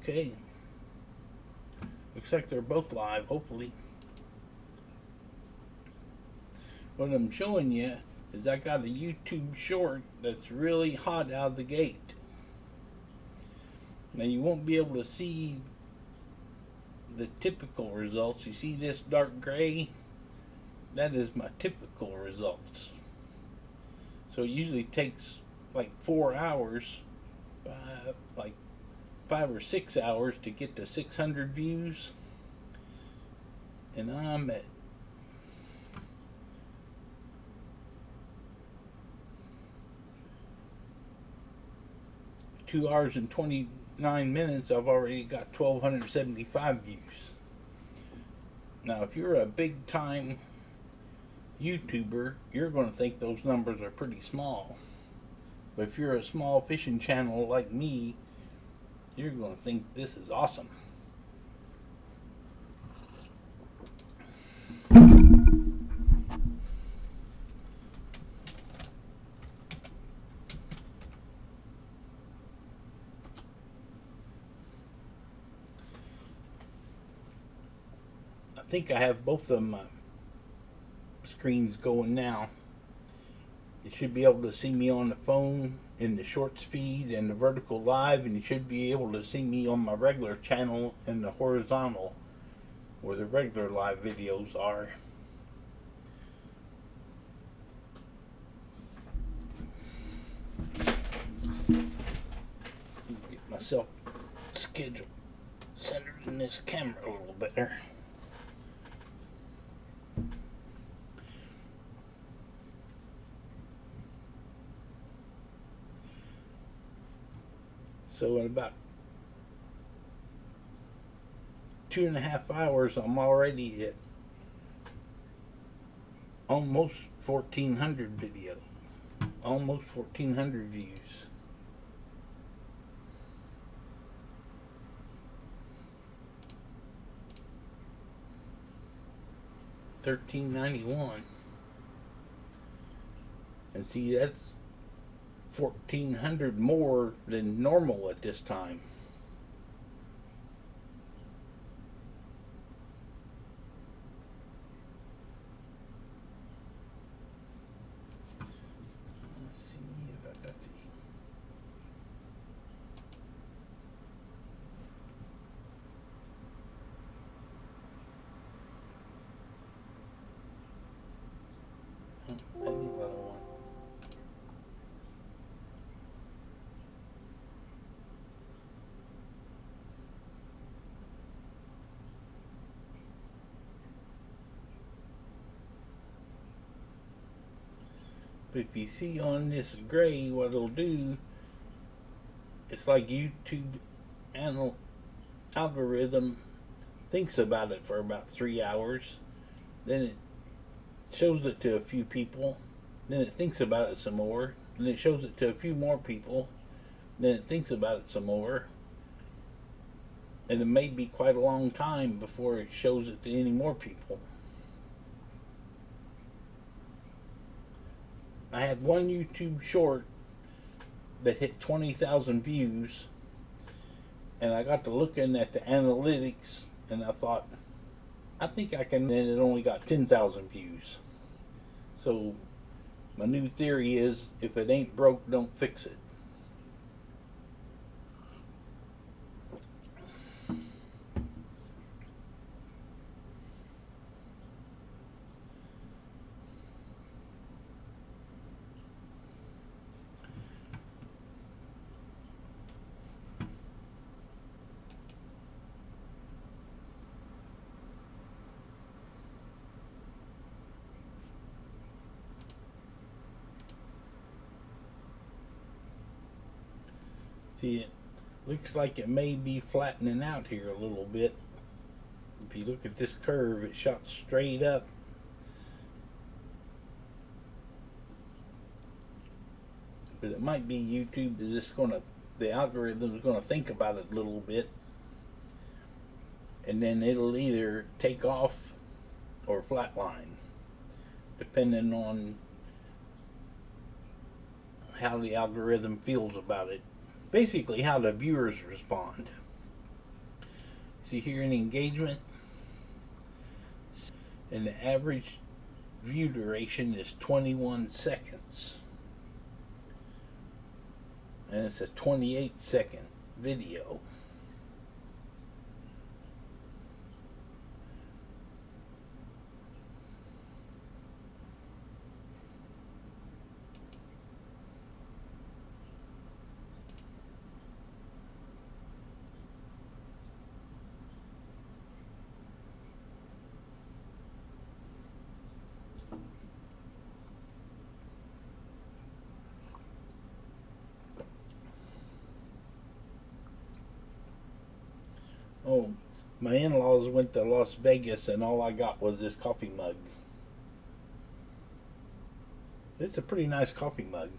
Okay. Looks like they're both live, hopefully. What I'm showing you is I got a YouTube short that's really hot out of the gate. Now you won't be able to see the typical results. You see this dark gray? That is my typical results. So it usually takes like 4 hours, like 5 or 6 hours to get to 600 views. And I'm at 2 hours and 29 minutes. I've already got 1,275 views. Now, if you're a big time YouTuber, you're going to think those numbers are pretty small. But if you're a small fishing channel like me, you're going to think this is awesome. I think I have both of my screens going now. You should be able to see me on the phone in the shorts feed and the vertical live, and you should be able to see me on my regular channel in the horizontal where the regular live videos are. Get myself scheduled centered in this camera a little better. So in about 2.5 hours, I'm already at almost 1,400 videos, almost 1,400 views. $13.91, and see, that's 1,400 more than normal at this time. Let's see if I got the I need another one. But if you see on this gray, what it'll do, it's like YouTube algorithm thinks about it for about 3 hours, then it shows it to a few people, then it thinks about it some more, then it shows it to a few more people, then it thinks about it some more, and it may be quite a long time before it shows it to any more people. I had one YouTube short that hit 20,000 views, and I got to looking at the analytics, and I thought, I think I can, and it only got 10,000 views. So my new theory is, if it ain't broke, don't fix it. See, it looks like it may be flattening out here a little bit. If you look at this curve, it shot straight up. But it might be YouTube is just the algorithm is gonna think about it a little bit, and then it'll either take off or flatline, depending on how the algorithm feels about it. Basically, how the viewers respond. See here in engagement, and the average view duration is 21 seconds, and it's a 28-second video. Oh, my in-laws went to Las Vegas and all I got was this coffee mug. It's a pretty nice coffee mug.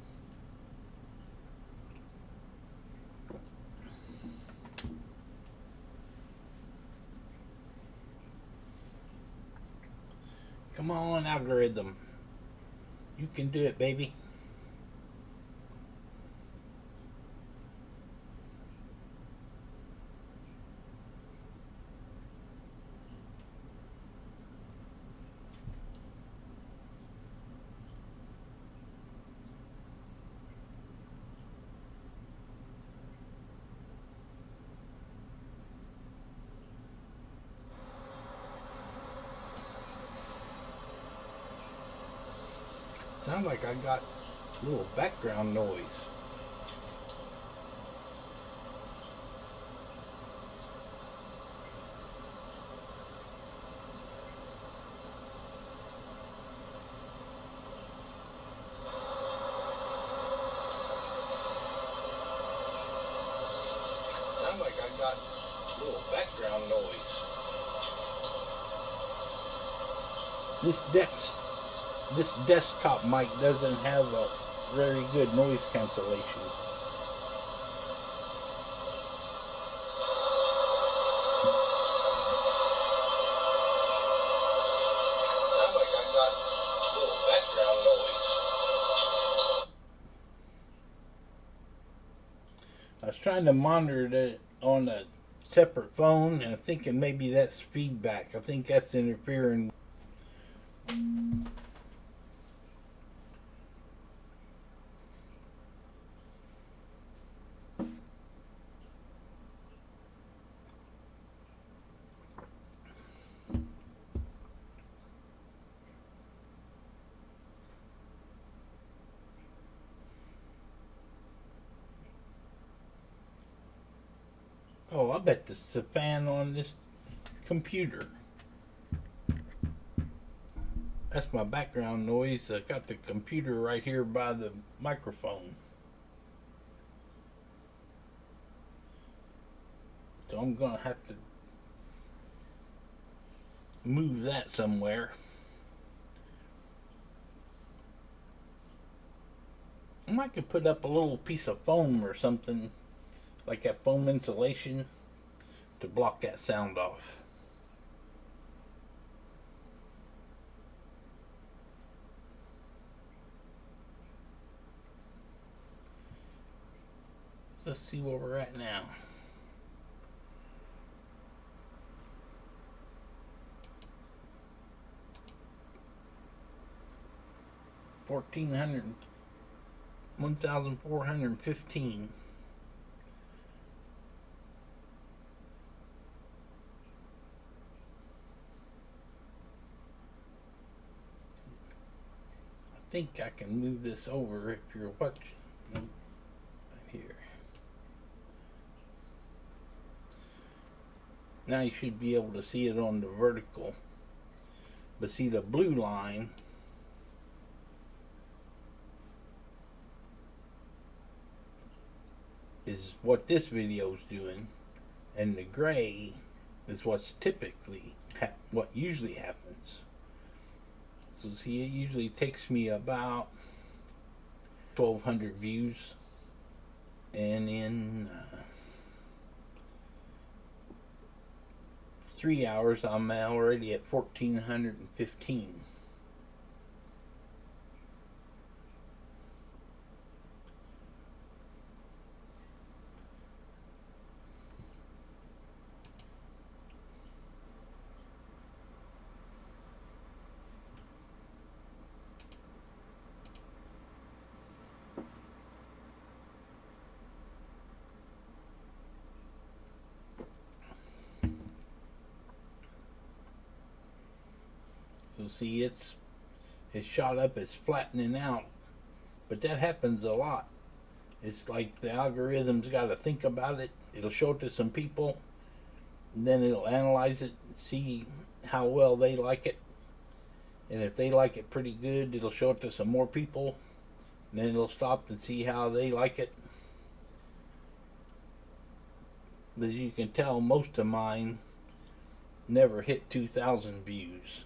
Come on, algorithm. You can do it, baby. Sounds like I got a little background noise. Sounds like I got a little background noise. This desktop mic doesn't have a very good noise cancellation. Sounds like I got a little background noise. I was trying to monitor it on a separate phone, and I'm thinking maybe that's feedback. I think that's interfering. Oh, I bet this is a fan on this computer. That's my background noise. I got the computer right here by the microphone. So I'm going to have to move that somewhere. I might could put up a little piece of foam or something, like that foam insulation, to block that sound off. Let's see where we're at now. $1,415. I think I can move this over if you're watching. Right here. Now you should be able to see it on the vertical. But see the blue line is what this video is doing, and the gray is what's typically what usually happens. So see, it usually takes me about 1,200 views, and in 3 hours I'm already at 1,415. see it's shot up, it's flattening out. But that happens a lot. It's like the algorithm's got to think about it. It'll show it to some people, and then it'll analyze it, see how well they like it. And if they like it pretty good, it'll show it to some more people, and then it'll stop and see how they like it. As you can tell, most of mine never hit 2,000 views,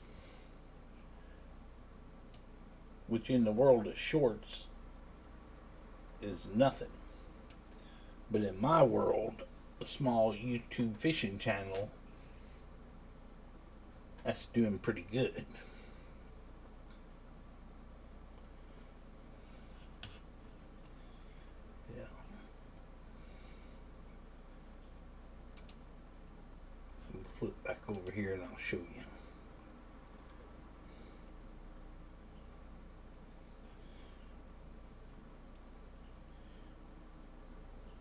which in the world of shorts is nothing. But in my world, a small YouTube fishing channel, that's doing pretty good. Yeah. Flip back over here and I'll show you.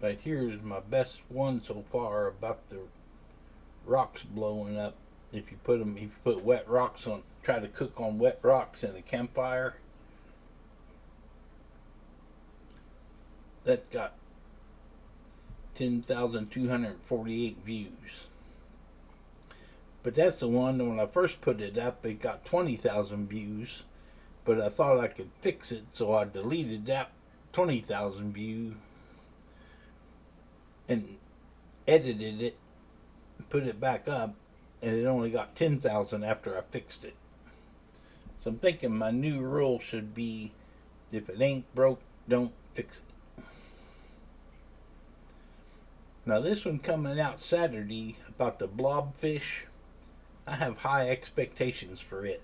Right here is my best one so far about the rocks blowing up. If you put wet rocks on, try to cook on wet rocks in a campfire, that got 10,248 views. But that's the one that when I first put it up, it got 20,000 views. But I thought I could fix it, so I deleted that 20,000 view and edited it, put it back up, and it only got 10,000 after I fixed it. So I'm thinking my new rule should be, if it ain't broke, don't fix it. Now this one coming out Saturday about the blobfish, I have high expectations for it.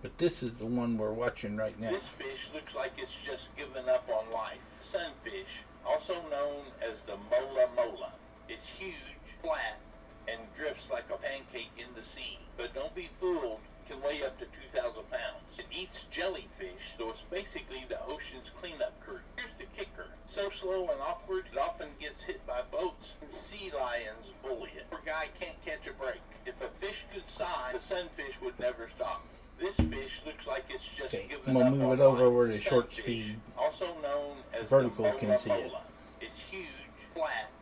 But this is the one we're watching right now. This fish looks like it's just given up on life. Sunfish, also known as the mola mola, is huge, flat, and drifts like a pancake in the sea. But don't be fooled, can weigh up to 2,000 pounds. It eats jellyfish, so it's basically the ocean's cleanup crew. Here's the kicker. So slow and awkward, it often gets hit by boats, and sea lions bully it. Poor guy can't catch a break. If a fish could sigh, the sunfish would never stop. This fish looks like it's just given up on life. I'm gonna move it over where the short speed, also known as vertical, the mola can see it. mola. It's huge, flat,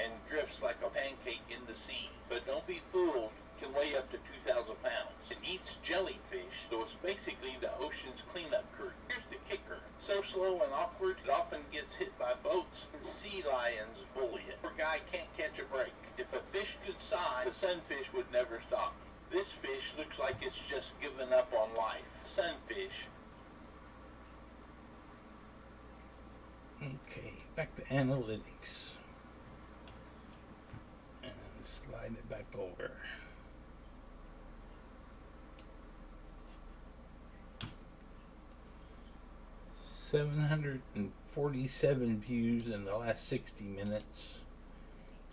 and drifts like a pancake in the sea. But don't be fooled, can weigh up to 2,000 pounds. It eats jellyfish, so it's basically the ocean's cleanup crew. Here's the kicker. So slow and awkward, it often gets hit by boats, and sea lions bully it. Poor guy can't catch a break. If a fish could sigh, the sunfish would never stop. This fish looks like it's just given up on life. Sunfish. Okay, back to analytics. And slide it back over. $747 views in the last 60 minutes.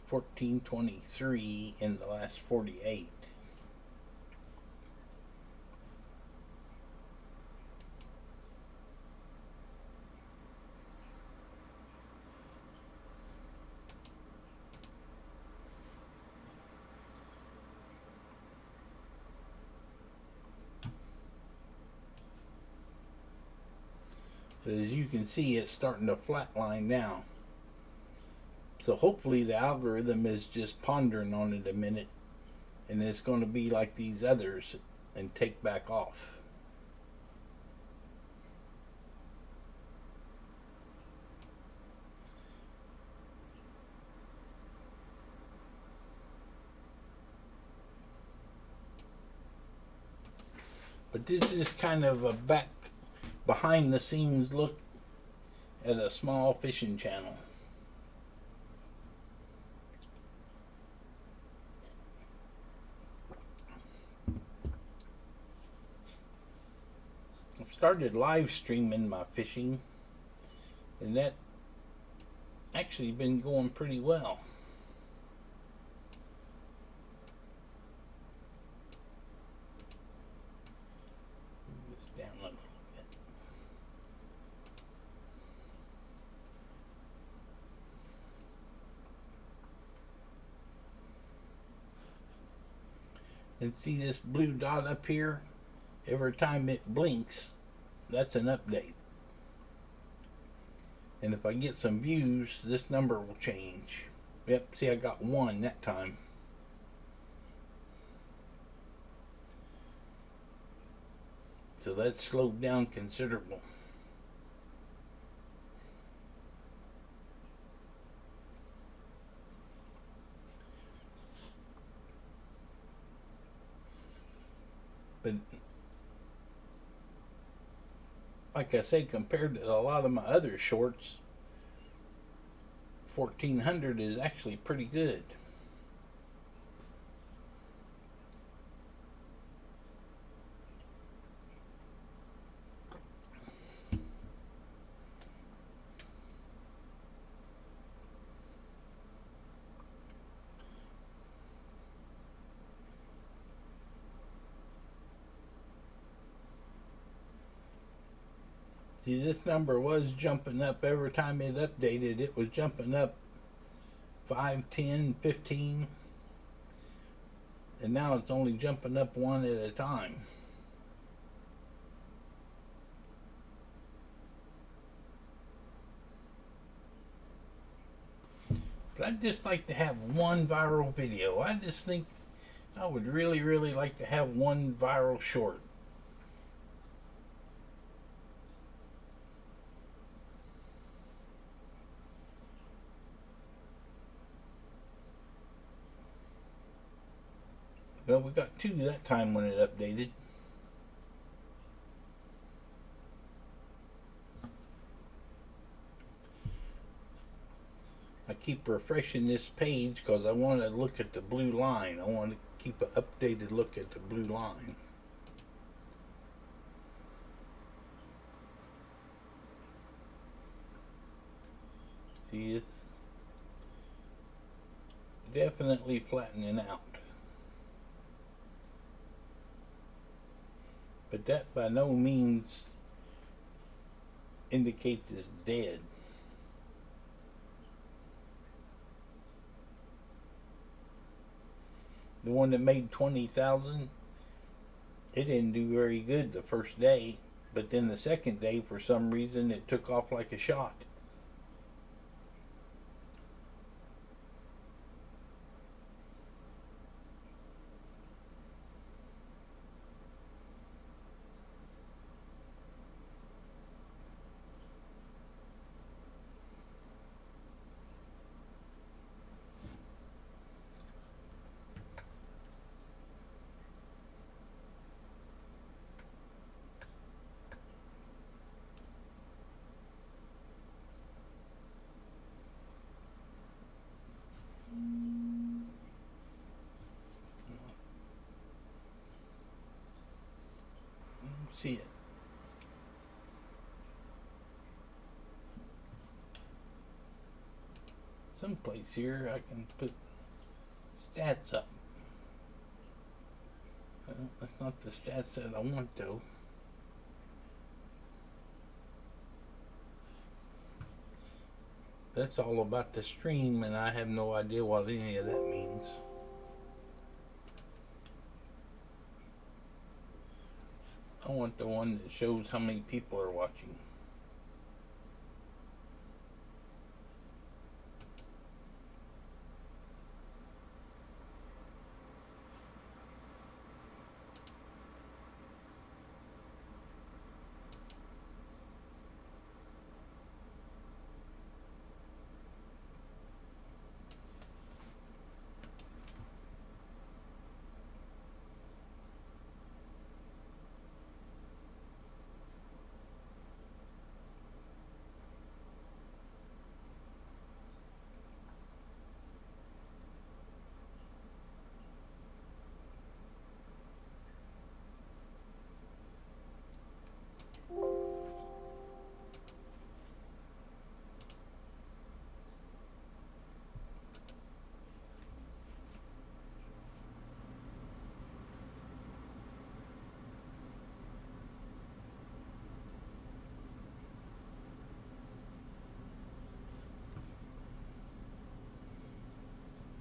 1423 in the last 48. But as you can see, it's starting to flatline now. So hopefully the algorithm is just pondering on it a minute, and it's going to be like these others and take back off. But this is kind of a behind the scenes look at a small fishing channel. I've started live streaming my fishing, and that actually been going pretty well. And see this blue dot up here? Every time it blinks, that's an update. And if I get some views, this number will change. Yep, see I got 1 that time. So that's slowed down considerable. But like I say, compared to a lot of my other shorts, 1400 is actually pretty good. See, this number was jumping up every time it updated. It was jumping up 5, 10, 15. And now it's only jumping up 1 at a time. But I'd just like to have 1 viral video. I just think I would really, really like to have 1 viral short. Well, we got 2 that time when it updated. I keep refreshing this page because I want to look at the blue line. I want to keep an updated look at the blue line. See, it's definitely flattening out. But that by no means indicates it's dead. The one that made 20,000, it didn't do very good the first day, but then the second day, for some reason, it took off like a shot. See it. Someplace here I can put stats up. That's not the stats that I want though. That's all about the stream and I have no idea what any of that means. I want the one that shows how many people are watching.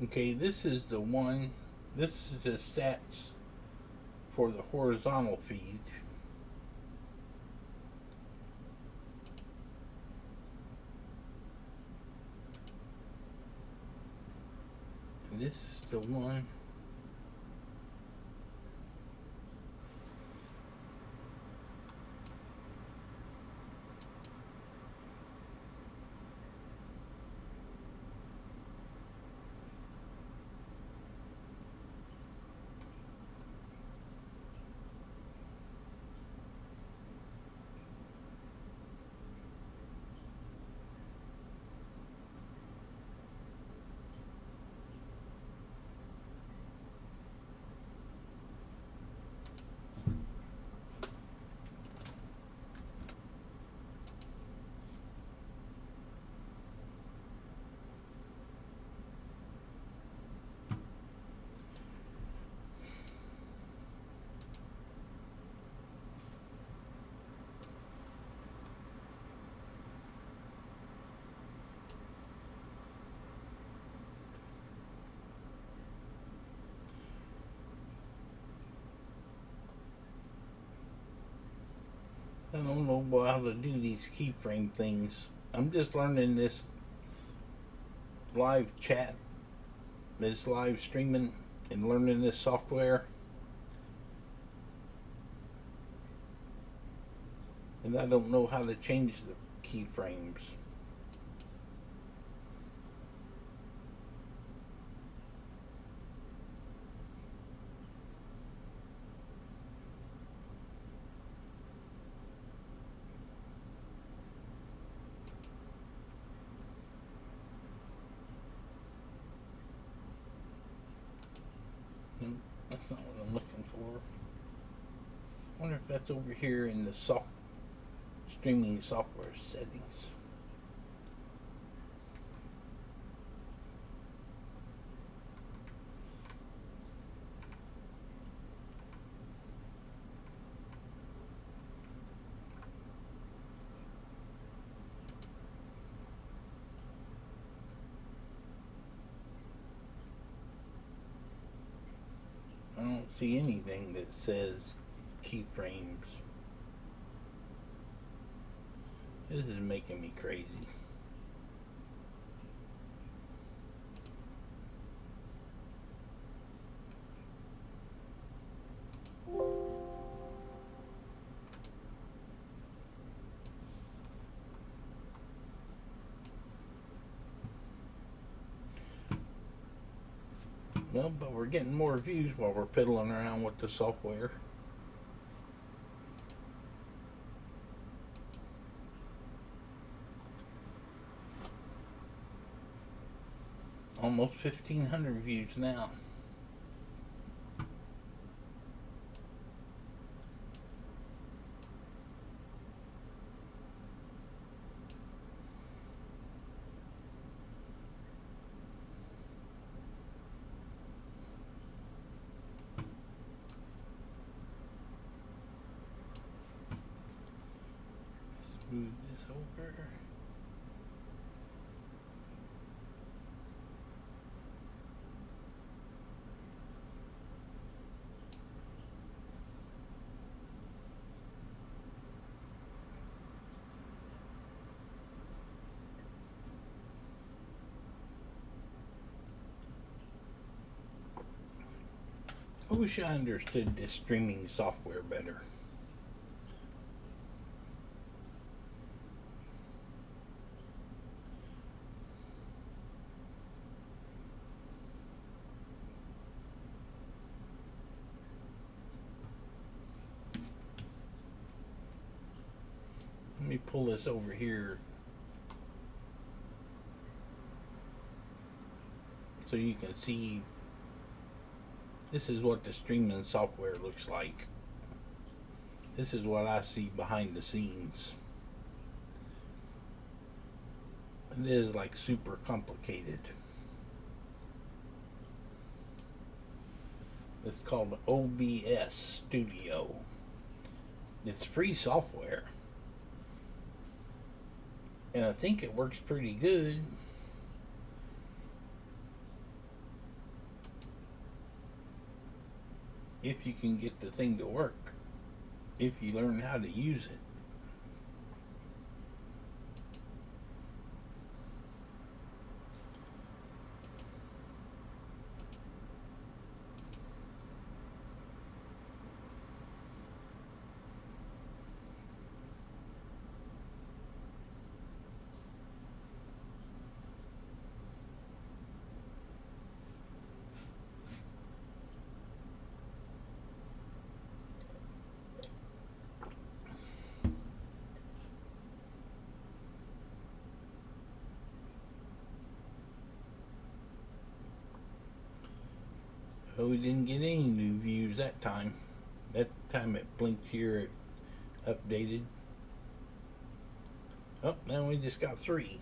Okay, this is the one, this is the stats for the horizontal feed. And this is the one. I don't know how to do these keyframe things. I'm just learning this live chat, this live streaming, and learning this software. And I don't know how to change the keyframes. That's not what I'm looking for. I wonder if that's over here in the streaming software settings. I don't see anything that says keyframes. This is making me crazy. Well, but we're getting more views while we're piddling around with the software. Almost 1,500 views now. Move this over. I wish I understood this streaming software better. Let me pull this over here so you can see. This is what the streaming software looks like. This is what I see behind the scenes. It is like super complicated. It's called OBS Studio. It's free software. And I think it works pretty good. if you can get the thing to work, if you learn how to use it. Oh, we didn't get any new views that time. That time it blinked here, it updated. Oh, now we just got 3.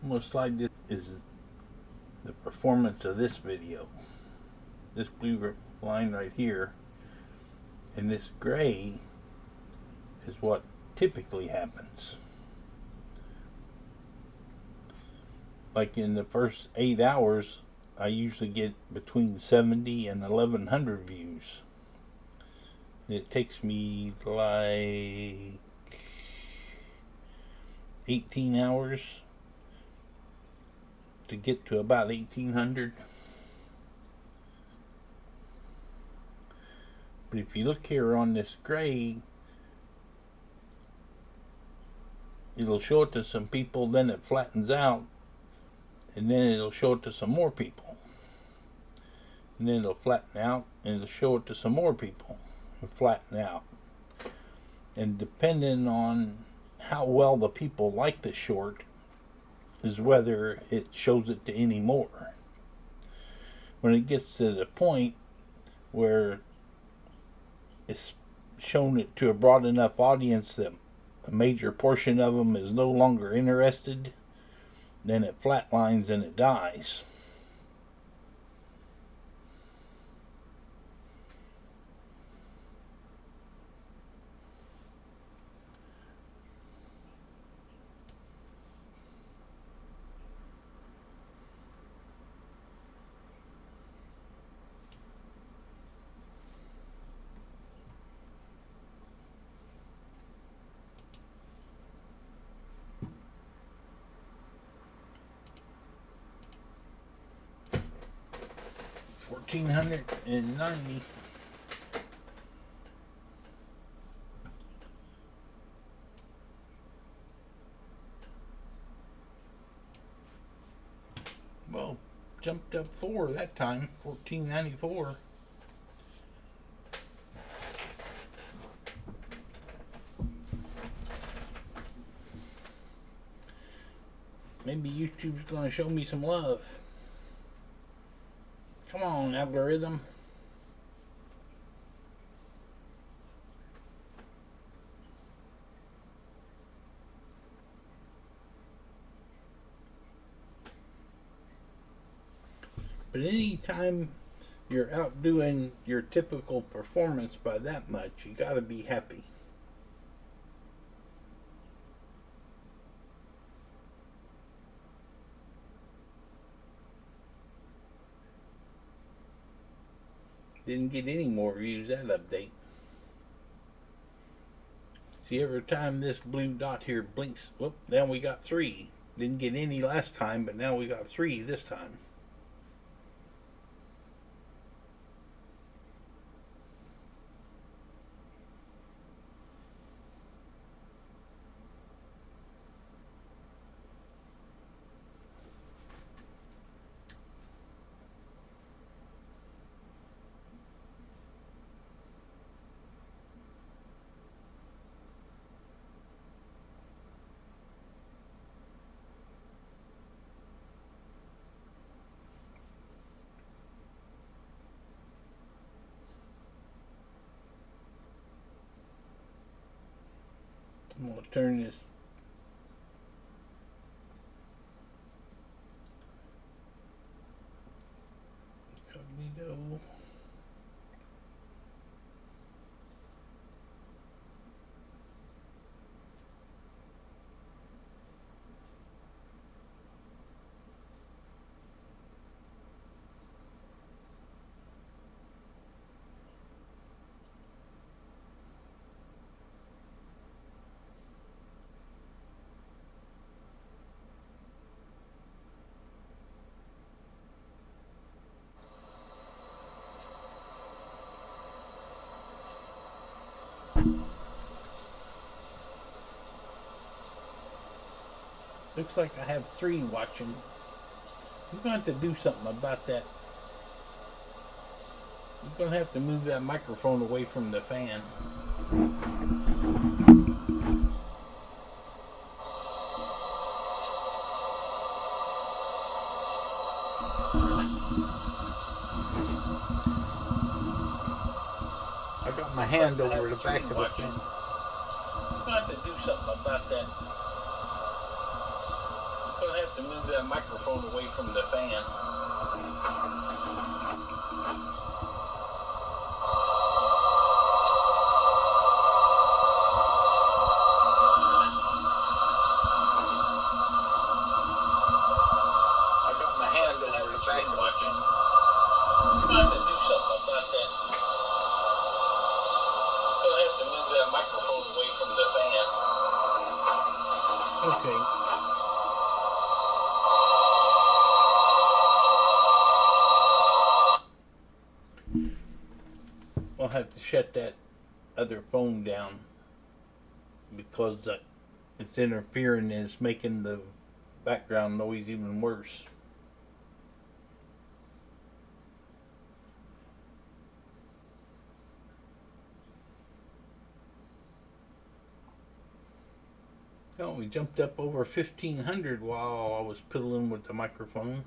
Almost like this is the performance of this video. This blue line right here and this gray is what typically happens. Like in the first 8 hours, I usually get between 70 and 1100 views. It takes me like 18 hours to get to about 1800. But if you look here on this gray, it'll show it to some people, then it flattens out, and then it'll show it to some more people, and then it'll flatten out and it'll show it to some more people and flatten out. And depending on how well the people like the short is whether it shows it to any more. When it gets to the point where it's shown it to a broad enough audience that a major portion of them is no longer interested, then it flatlines and it dies. $1,490. Well, jumped up 4 that time. $14.94. Maybe YouTube's gonna show me some love. Come on, algorithm. But anytime you're outdoing your typical performance by that much, you gotta be happy. Didn't get any more views that update. See, every time this blue dot here blinks, whoop, now we got 3. Didn't get any last time, but now we got 3 this time. I'm going to turn this incognito. Looks like I have 3 watching. I'm going to have to do something about that. I'm going to have to move that microphone away from the fan. I got my hand over the back of the fan. I'm going to have to do something about that. I'm going to have to move that microphone away from the fan. I got my hand over the back of the fan. I'm going to have to do something about that. I'm going to have to move that microphone away from the fan. Okay. I'll have to shut that other phone down because it's interfering and it's making the background noise even worse. Oh, we jumped up over 1,500 while I was piddling with the microphone.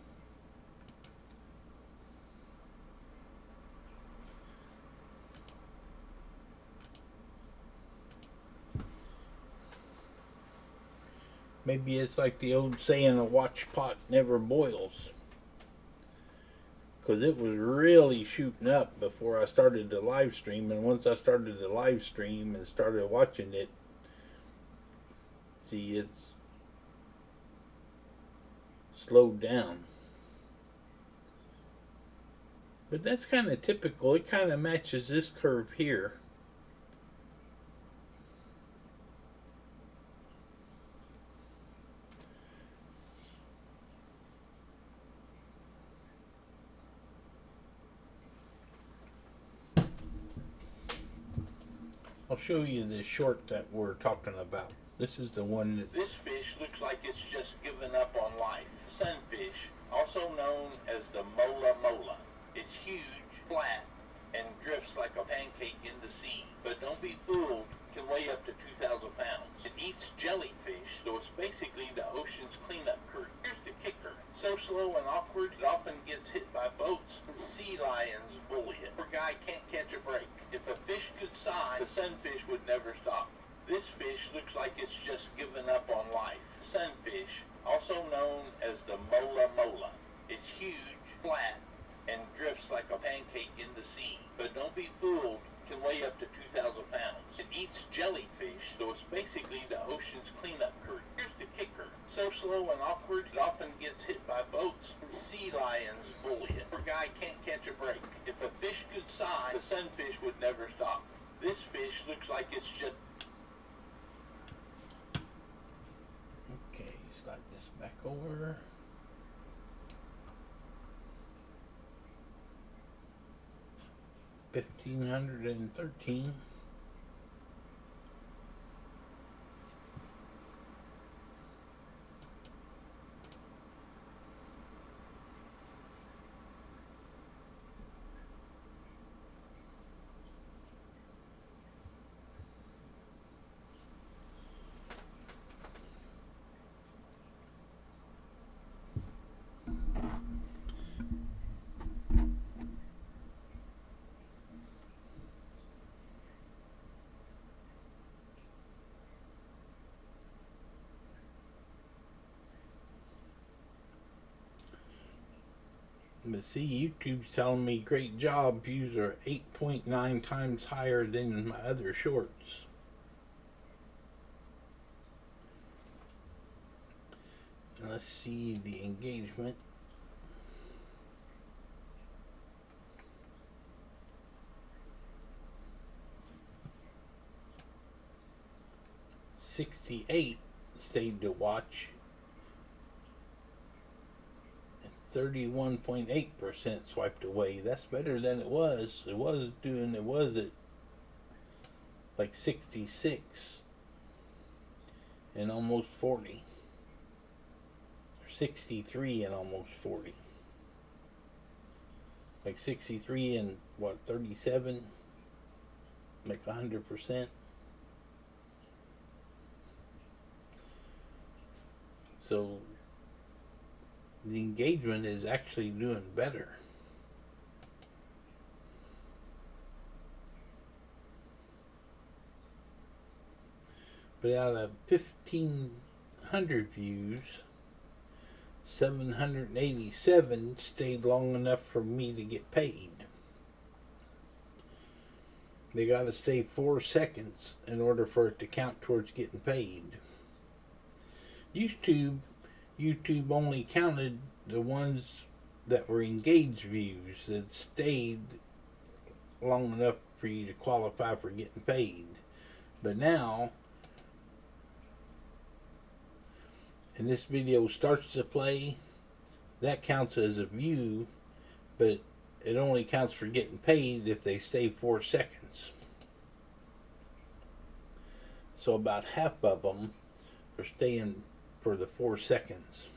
Maybe it's like the old saying, a watch pot never boils. Because it was really shooting up before I started the live stream. And once I started the live stream and started watching it, see, it's slowed down. But that's kind of typical. It kind of matches this curve here. I'll show you the short that we're talking about. This is the one that... This fish looks like it's just given up on life. Sunfish, also known as the mola mola, is huge, flat, and drifts like a pancake in the sea. But don't be fooled, it can weigh up to 2,000 pounds. It eats jellyfish, so it's basically the ocean's cleanup crew. Here's the kicker. So slow and awkward, it often gets hit by boats and sea lions bully it. Poor guy can't catch a break. If a fish could sigh, the sunfish would never stop. This fish looks like it's just given up on life. Sunfish, also known as the mola mola, is huge, flat, and drifts like a pancake in the sea. But don't be fooled, it can weigh up to 2,000 pounds. It eats jellyfish, so it's basically the ocean's cleanup crew. Here's the kicker. So slow and awkward, it often gets hit by boats and sea lions bully it. Poor guy can't catch a break. If a fish could sigh, the sunfish would never stop. This fish looks like it's just... Okay, slide this back over. $1,513. But see, YouTube's telling me great job. Views are 8.9 times higher than my other shorts. And let's see the engagement. $68 stayed to watch. 31.8% swiped away. That's better than it was. It was at like 66 and almost 40. Or 63 and almost 40. Like 63 and what, 37? Like 100%. So the engagement is actually doing better. But out of 1,500 views, 787 stayed long enough for me to get paid. They gotta stay 4 seconds in order for it to count towards getting paid. YouTube only counted the ones that were engaged views that stayed long enough for you to qualify for getting paid. But now, and this video starts to play, that counts as a view, but it only counts for getting paid if they stay 4 seconds. So about half of them are staying for the 4 seconds.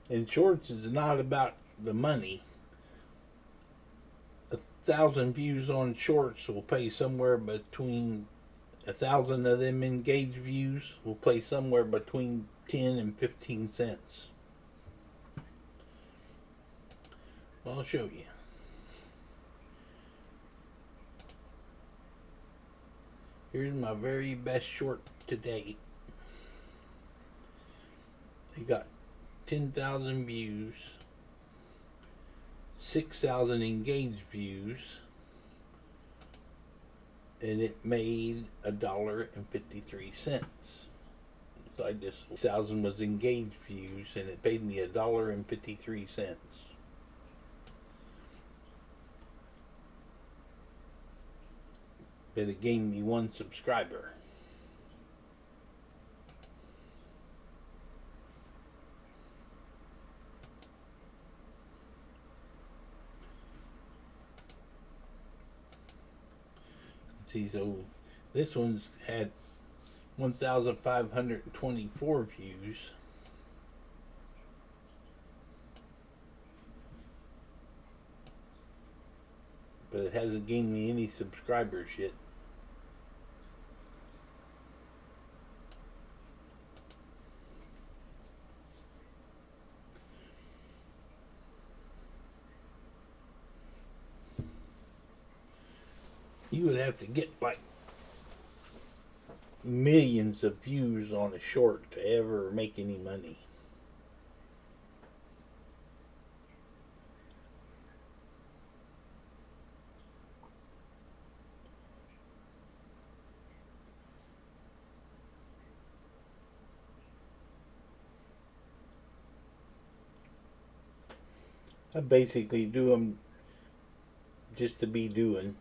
And shorts is not about the money. 1,000 views on shorts will pay somewhere between 1,000 of them engaged views will pay somewhere between 10 and 15 cents. Well, I'll show you. Here's my very best short to date. They got 10,000 views, 6,000 engaged views, and it made $1.53. So I just 1,000 was engaged views, and it paid me $1.53. But it gained me 1 subscriber. See, so this one's had 1,524 views. But it hasn't gained me any subscribers yet. You would have to get like millions of views on a short to ever make any money. I basically do them just to be doing.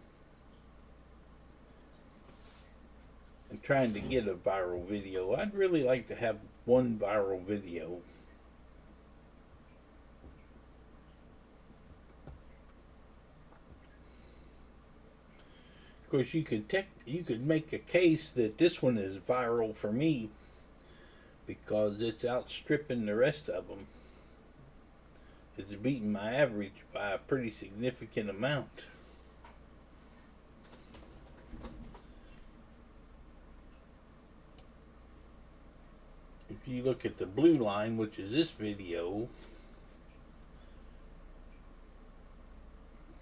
I'm trying to get a viral video. I'd really like to have 1 viral video. Of course, you could make a case that this one is viral for me because it's outstripping the rest of them. It's beating my average by a pretty significant amount. If you look at the blue line, which is this video,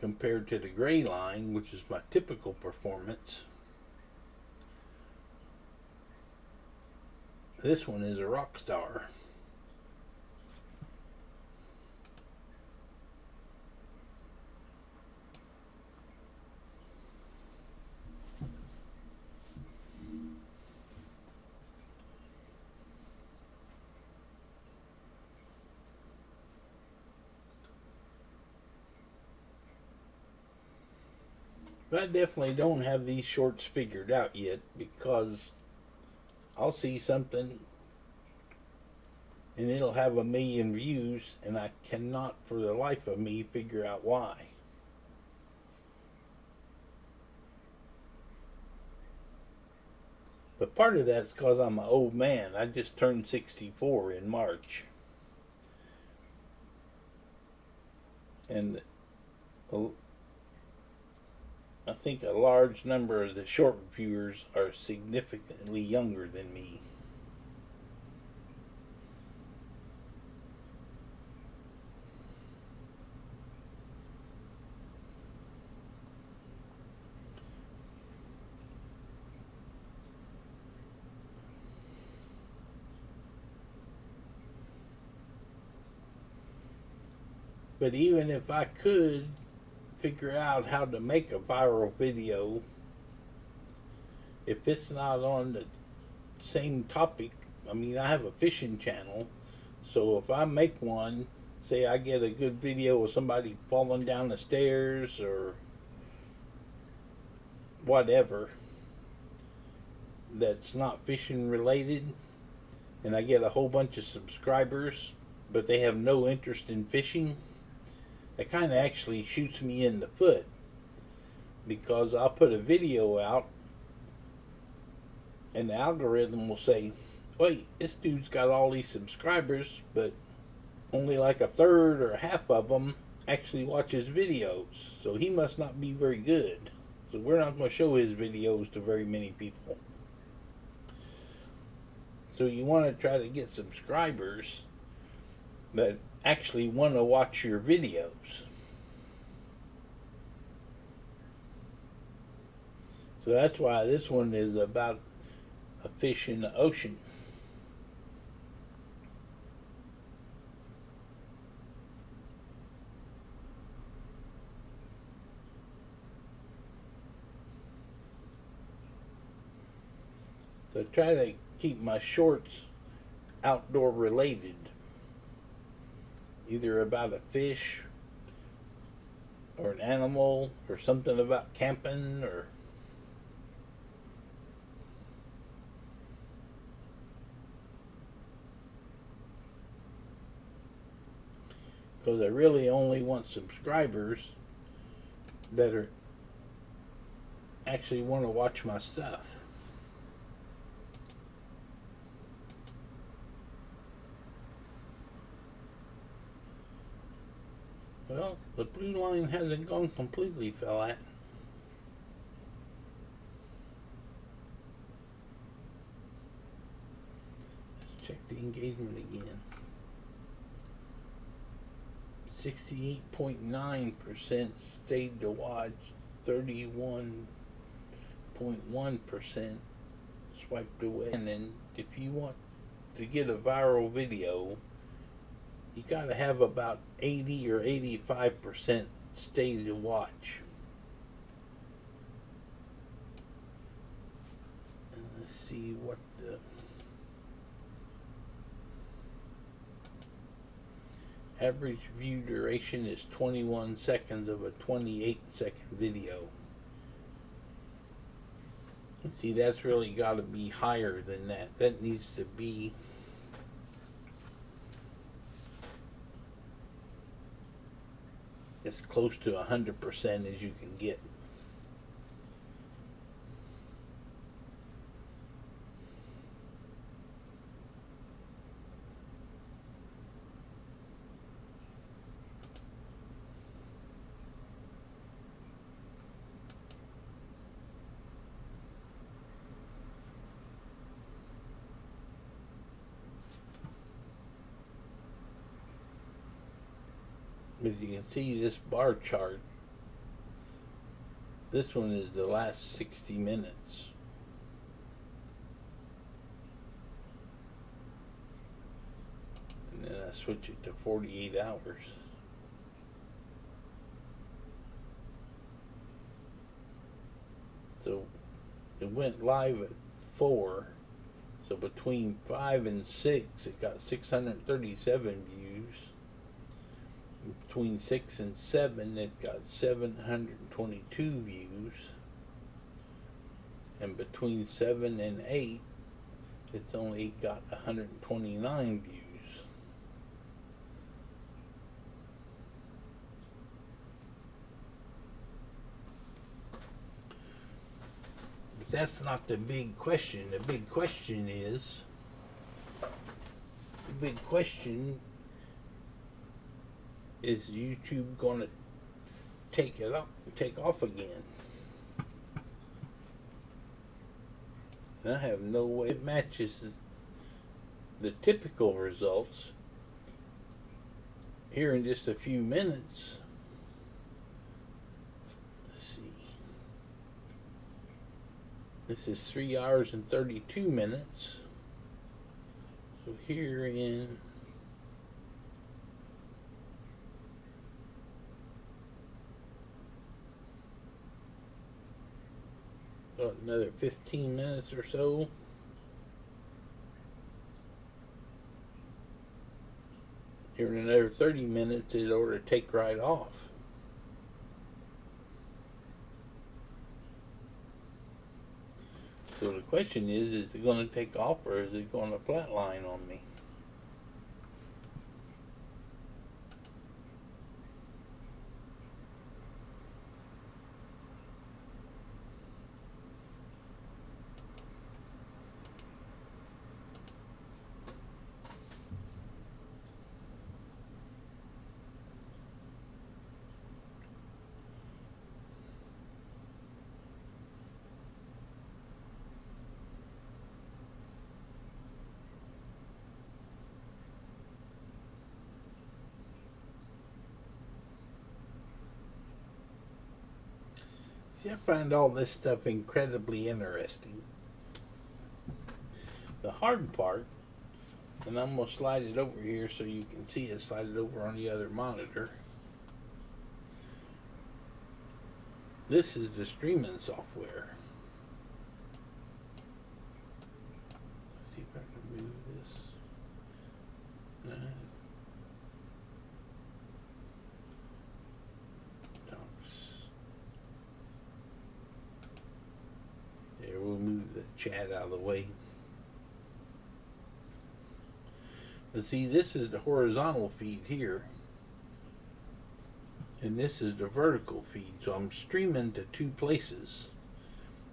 compared to the gray line, which is my typical performance, this one is a rock star. But I definitely don't have these shorts figured out yet, because I'll see something and it'll have 1,000,000 views, and I cannot for the life of me figure out why. But part of that's because I'm an old man. I just turned 64 in March. And I think a large number of the short reviewers are significantly younger than me. But even if I could figure out how to make a viral video, if it's not on the same topic, I mean, I have a fishing channel, so if I make one, say I get a good video of somebody falling down the stairs or whatever that's not fishing related, and I get a whole bunch of subscribers, but they have no interest in fishing, it kind of actually shoots me in the foot, because I'll put a video out and the algorithm will say, wait, this dude's got all these subscribers, but only like a third or a half of them actually watch his videos, so he must not be very good, so we're not going to show his videos to very many people. So you want to try to get subscribers that actually want to watch your videos. So that's why this one is about a fish in the ocean. So try to keep my shorts outdoor related, either about a fish or an animal or something about camping, or because I really only want subscribers that are actually want to watch my stuff. Well, the blue line hasn't gone completely flat. Let's check the engagement again. 68.9% stayed to watch, 31.1% swiped away. And then if you want to get a viral video, you gotta have about 80 or 85% stay to watch. And let's see what the average view duration is. 21 seconds of a 28-second video. See, that's really got to be higher than that. That needs to be as close to 100% as you can get. But you can see this bar chart. This one is the last 60 minutes. And then I switch it to 48 hours. So it went live at 4. So between 5 and 6, it got 637 views. Between 6 and 7, it got 722 views. And between 7 and 8, it's only got 129 views. But that's not the big question. The big question is, YouTube going to take off again? And I have no way it matches the typical results. Here in just a few minutes, let's see, this is 3 hours and 32 minutes. So here in another 15 minutes or so, here in another 30 minutes, it ought to take right off. So the question is it going to take off or is it going to flatline on me? See, I find all this stuff incredibly interesting. The hard part, and I'm going to slide it over here so you can see it, slide it over on the other monitor. This is the streaming software. Let's see if I can move this. There, we'll move the chat out of the way. But see, this is the horizontal feed here. And this is the vertical feed. So I'm streaming to two places.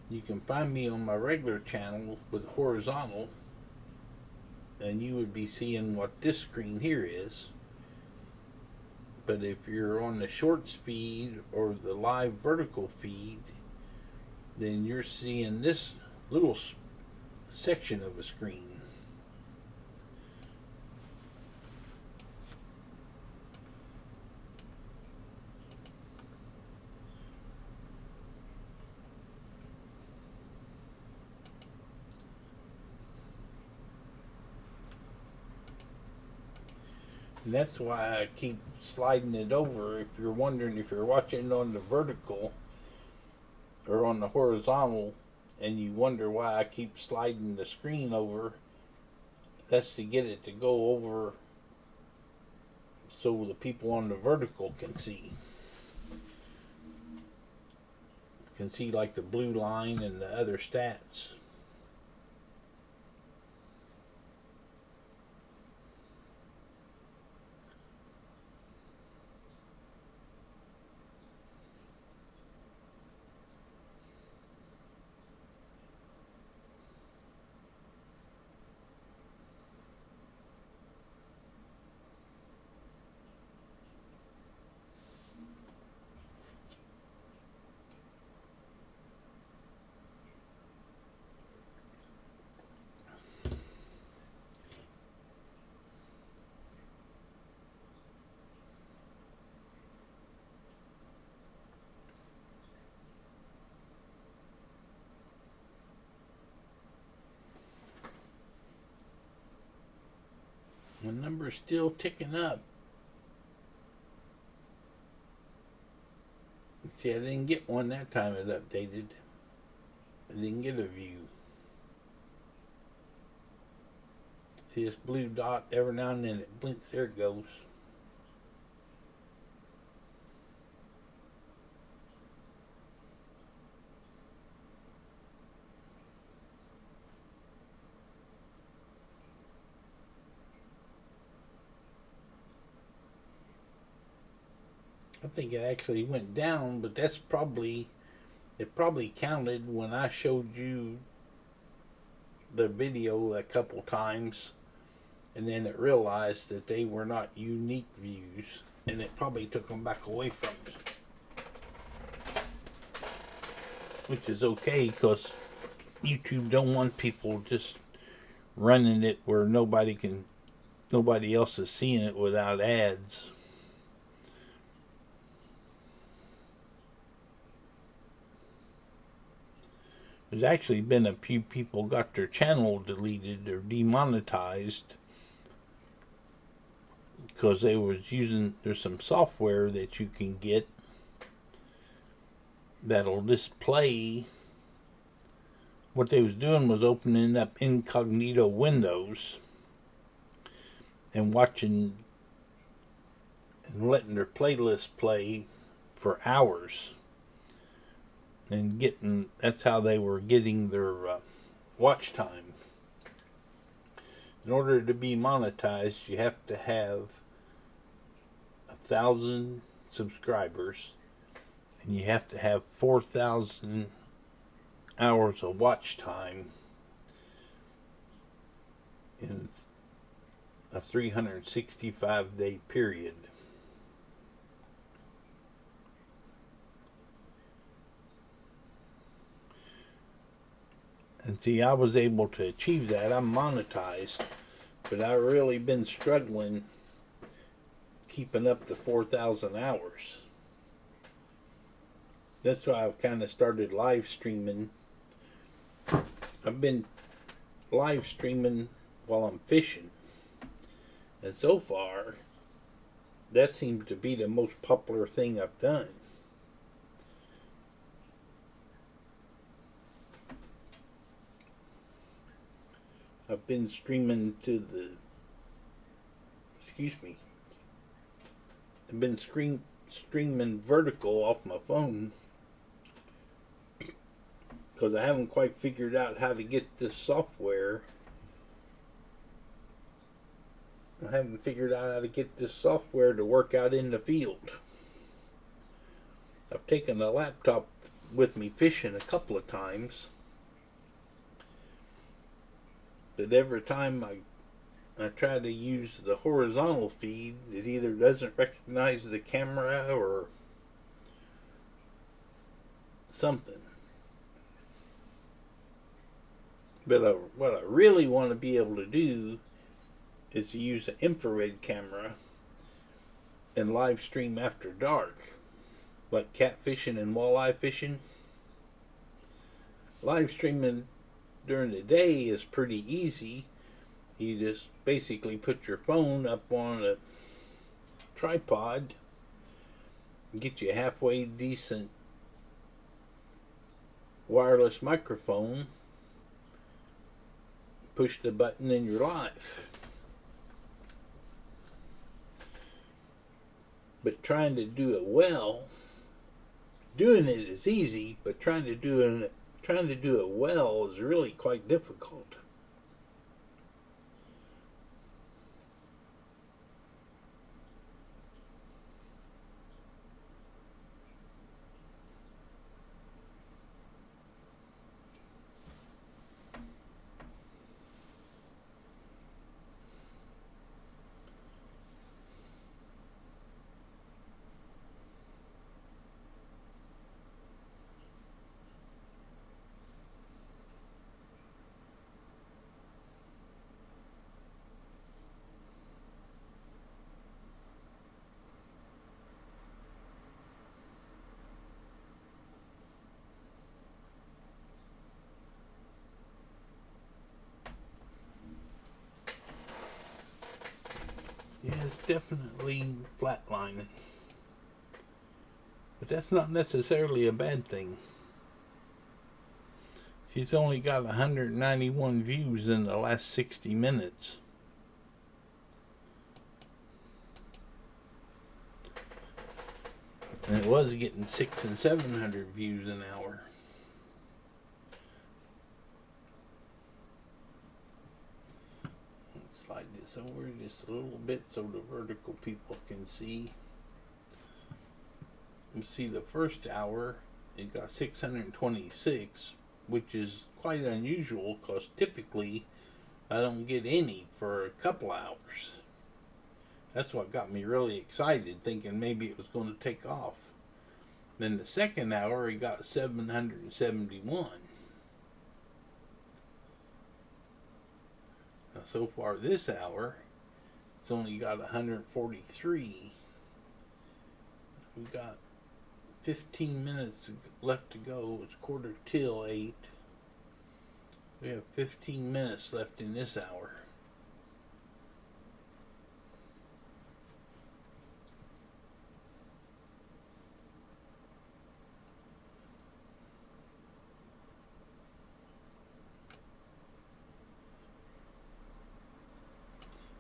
You can find me on my regular channel with horizontal, and you would be seeing what this screen here is. But if you're on the shorts feed or the live vertical feed, then you're seeing this little section of a screen. And that's why I keep sliding it over. If you're wondering if you're watching on the vertical or on the horizontal and you wonder why I keep sliding the screen over, that's to get it to go over so the people on the vertical can see. Can see like the blue line and the other stats. The number's still ticking up. See, I didn't get one that time it updated. I didn't get a view. See this blue dot, every now and then it blinks, there it goes. I think it actually went down, but that's probably, it probably counted when I showed you the video a couple times, and then it realized that they were not unique views, and it probably took them back away from us. Which is okay, because YouTube don't want people just running it where nobody else is seeing it without ads. There's actually been a few people got their channel deleted or demonetized because they was using, there's some software that you can get that'll display. What they was doing was opening up incognito windows and watching and letting their playlist play for hours, and getting, that's how they were getting their watch time. In order to be monetized, you have to have 1,000 subscribers, and you have to have 4,000 hours of watch time in a 365-day period. And see, I was able to achieve that. I'm monetized, but I've really been struggling keeping up to 4,000 hours. That's why I've kind of started live streaming. I've been live streaming while I'm fishing, and so far that seems to be the most popular thing I've done. I've been streaming to the, I've been streaming vertical off my phone because I haven't quite figured out how to get this software. I haven't figured out how to get this software to work out in the field. I've taken a laptop with me fishing a couple of times, but every time I try to use the horizontal feed, it either doesn't recognize the camera or something. But what I really want to be able to do is to use an infrared camera and live stream after dark, like catfishing and walleye fishing. Live streaming during the day is pretty easy. You just basically put your phone up on a tripod, get you a halfway decent wireless microphone, push the button, and you're live. But trying to do it well, doing it is easy, but trying to do it well is really quite difficult. Yeah, it's definitely flatlining. But that's not necessarily a bad thing. She's only got 191 views in the last 60 minutes. And it was getting 600 and 700 views an hour. Let's slide this over just a little bit so the vertical people can see. See, the first hour it got 626, which is quite unusual because typically I don't get any for a couple hours. That's what got me really excited, thinking maybe it was going to take off. Then the second hour it got 771. Now, so far this hour it's only got 143. We got 15 minutes left to go. It's 7:45. We have 15 minutes left in this hour.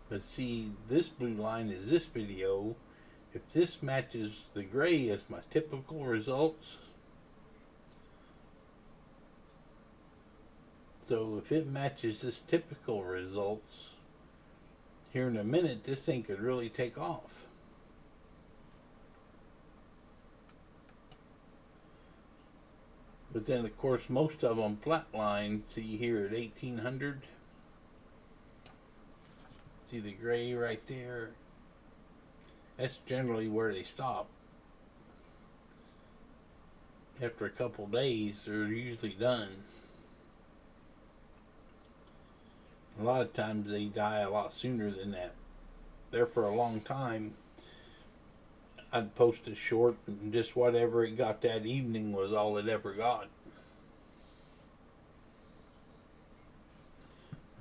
But see, this blue line is this video. If this matches the gray as my typical results, so if it matches this typical results, here in a minute this thing could really take off. But then of course most of them flatline. See here at 1800. See the gray right there? That's generally where they stop. After a couple days, they're usually done. A lot of times they die a lot sooner than that. There for a long time, I'd post a short and just whatever it got that evening was all it ever got.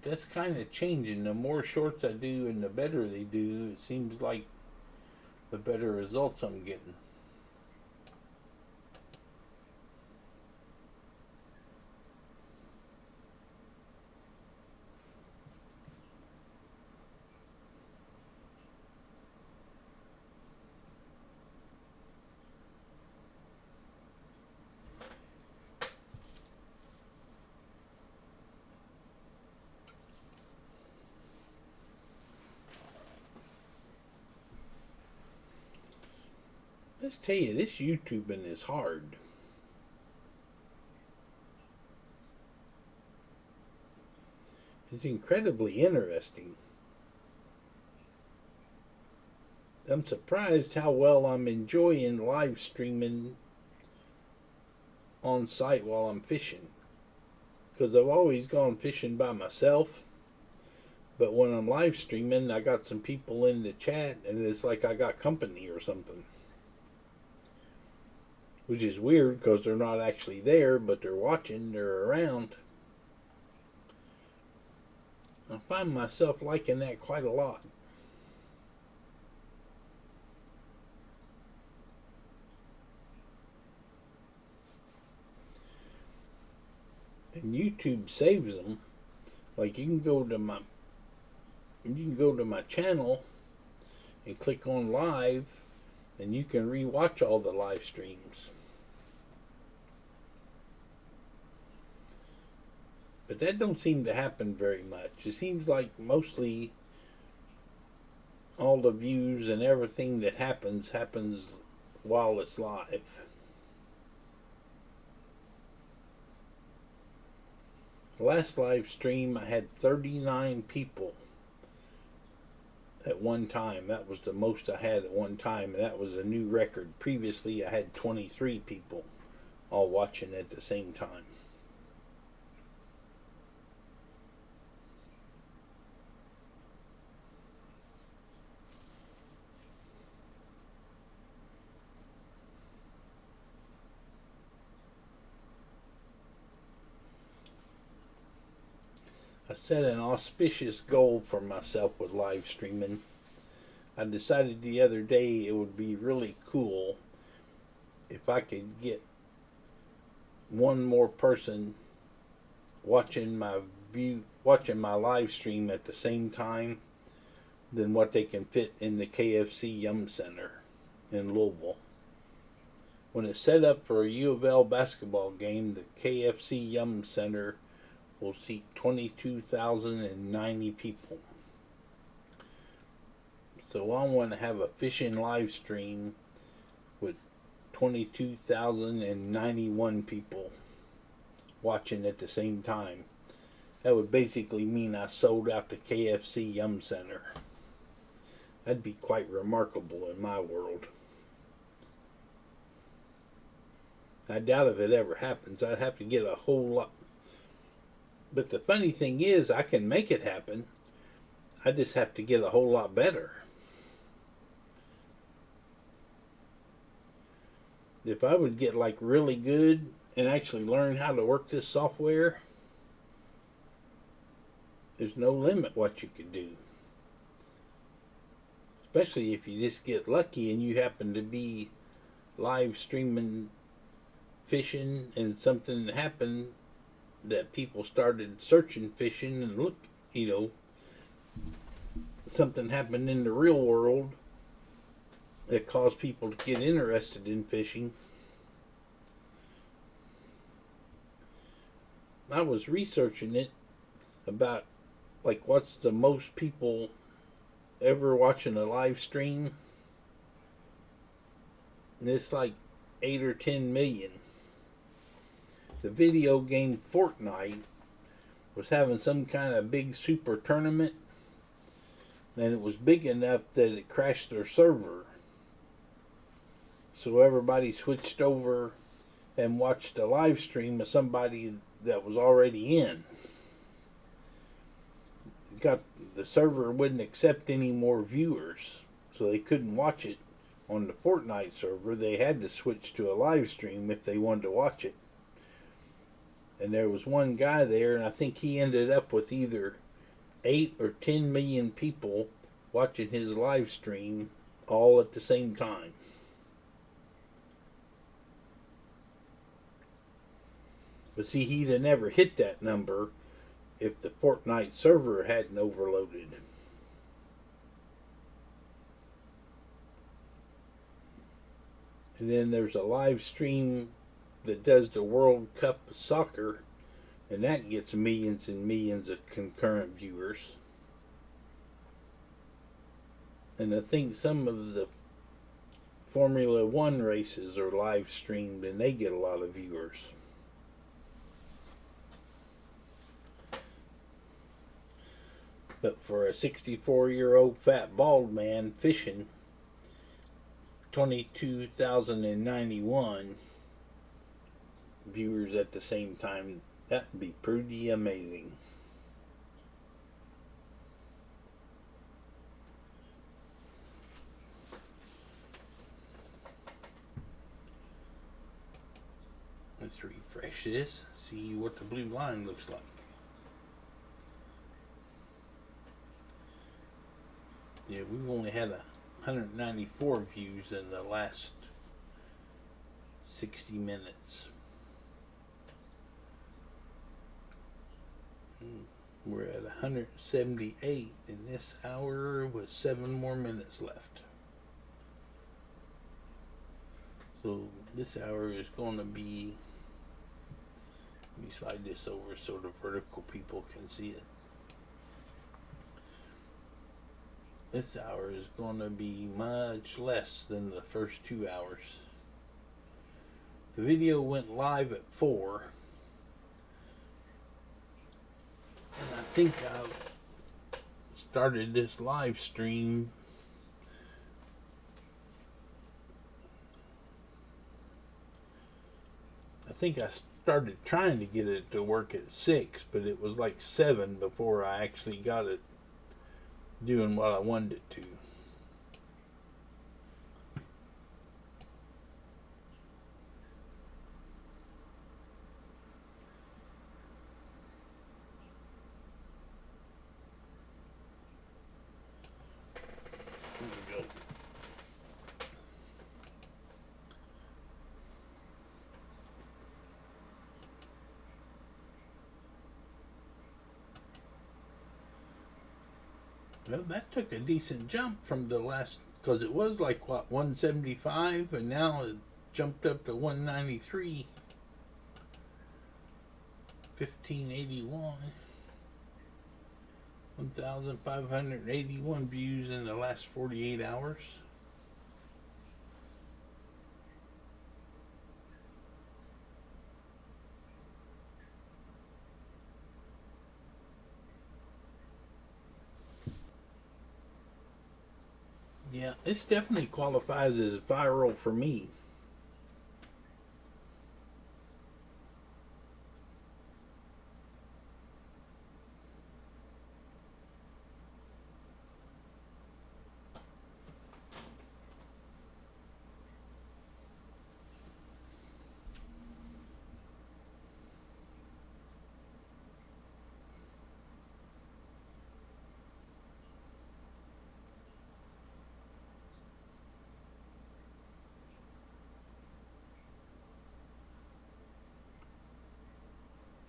That's kind of changing. The more shorts I do and the better they do, it seems like the better results I'm getting. Let's tell you, this YouTubing is hard. It's incredibly interesting. I'm surprised how well I'm enjoying live streaming on site while I'm fishing. Because I've always gone fishing by myself. But when I'm live streaming, I got some people in the chat and it's like I got company or something. Which is weird because they're not actually there, but they're watching, they're around. I find myself liking that quite a lot. And YouTube saves them. Like you can go to my channel and click on live and you can re-watch all the live streams. But that don't seem to happen very much. It seems like mostly all the views and everything that happens while it's live. Last live stream I had 39 people at one time. That was the most I had at one time, and that was a new record. Previously I had 23 people all watching at the same time. I set an auspicious goal for myself with live streaming. I decided the other day it would be really cool if I could get one more person watching my live stream at the same time than what they can fit in the KFC Yum Center in Louisville. When it's set up for a U of L basketball game, the KFC Yum Center will seat 22,090 people. So I want to have a fishing live stream with 22,091 people watching at the same time. That would basically mean I sold out the KFC Yum Center. That'd be quite remarkable in my world. I doubt if it ever happens. I'd have to get a whole lot. But the funny thing is, I can make it happen. I just have to get a whole lot better. If I would get like really good and actually learn how to work this software, there's no limit what you could do. Especially if you just get lucky and you happen to be live streaming fishing and something happened that people started searching fishing and look, something happened in the real world that caused people to get interested in fishing. I was researching it about like what's the most people ever watching a live stream, and it's like 8 or 10 million. The video game Fortnite was having some kind of big super tournament, and it was big enough that it crashed their server. So everybody switched over and watched a live stream of somebody that was already in. The server wouldn't accept any more viewers, so they couldn't watch it on the Fortnite server. They had to switch to a live stream if they wanted to watch it. And there was one guy there, and I think he ended up with either 8 or 10 million people watching his live stream all at the same time. But see, he'd have never hit that number if the Fortnite server hadn't overloaded. And then there's a live stream that does the World Cup of soccer, and that gets millions and millions of concurrent viewers. And I think some of the Formula One races are live streamed, and they get a lot of viewers. But for a 64-year-old fat bald man fishing, 22,091 viewers at the same time, that would be pretty amazing. Let's refresh this, see what the blue line looks like. Yeah, we've only had 194 views in the last 60 minutes. We're at 178 in this hour with 7 more minutes left. So this hour is going to be, let me slide this over so the vertical people can see it. This hour is going to be much less than the first 2 hours. The video went live at 4. And I think I started this live stream I think I started trying to get it to work at 6, but it was like 7 before I actually got it doing what I wanted it to. Here we go. Well, that took a decent jump from the last, because it was like, what, 175, and now it jumped up to 193. 1581. 1,581 views in the last 48 hours. Yeah, this definitely qualifies as viral for me.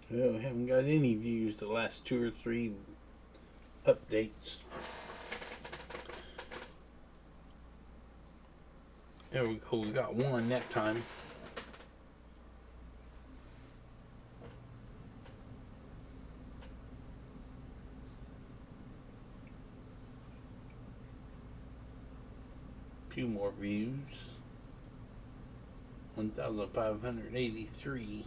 Well, we haven't got any views the last 2 or 3 updates. There we go, we got one that time. Few more views. 1,583.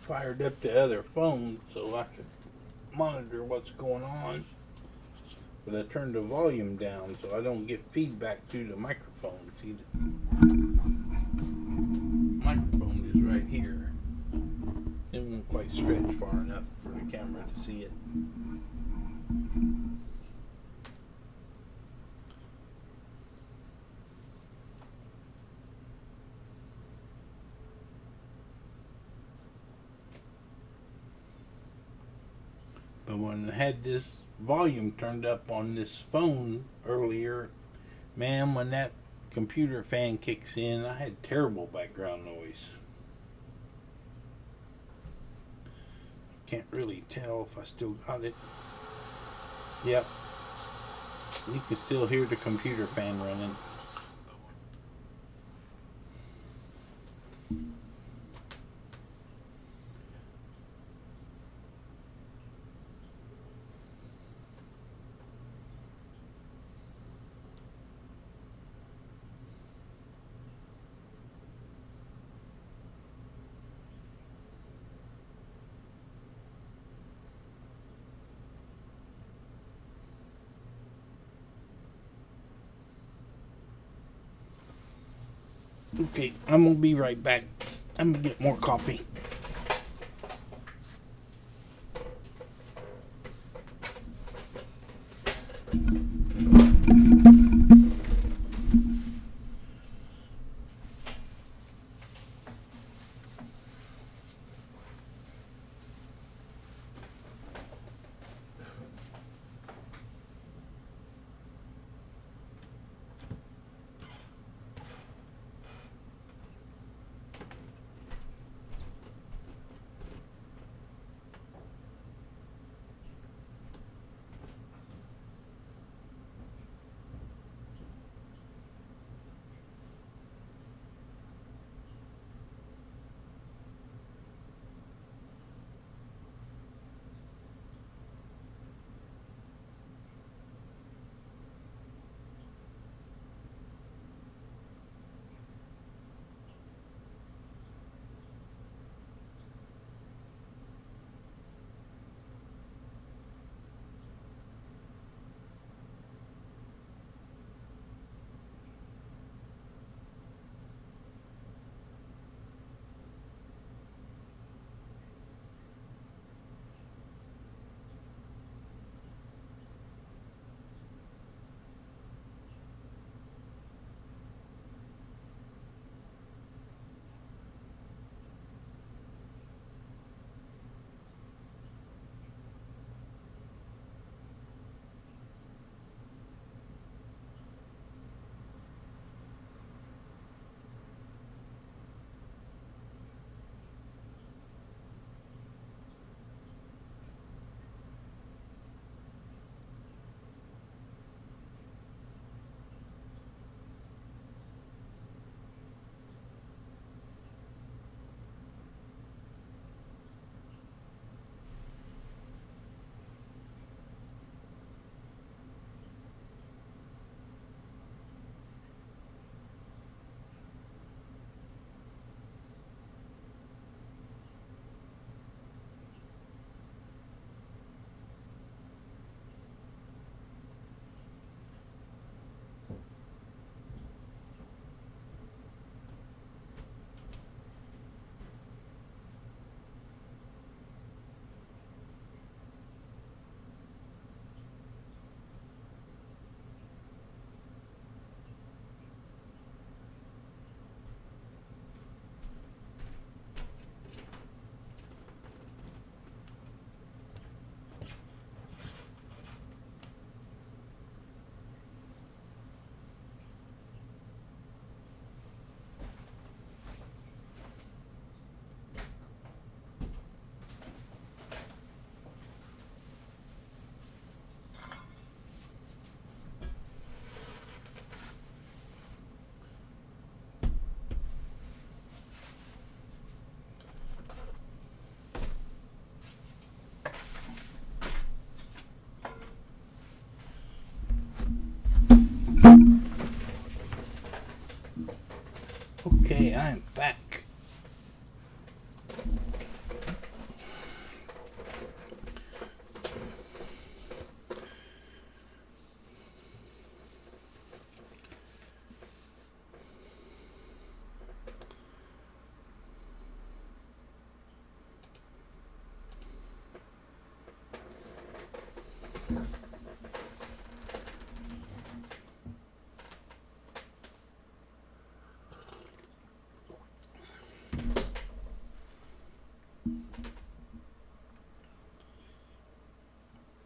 Fired up the other phone so I could monitor what's going on. But I turned the volume down so I don't get feedback through the microphone. See, the microphone is right here. It won't quite stretch far enough for the camera to see it. But when I had this volume turned up on this phone earlier, man, when that computer fan kicks in, I had terrible background noise. Can't really tell if I still got it. Yep. You can still hear the computer fan running. Okay, I'm gonna be right back. I'm gonna get more coffee. Okay, I'm back.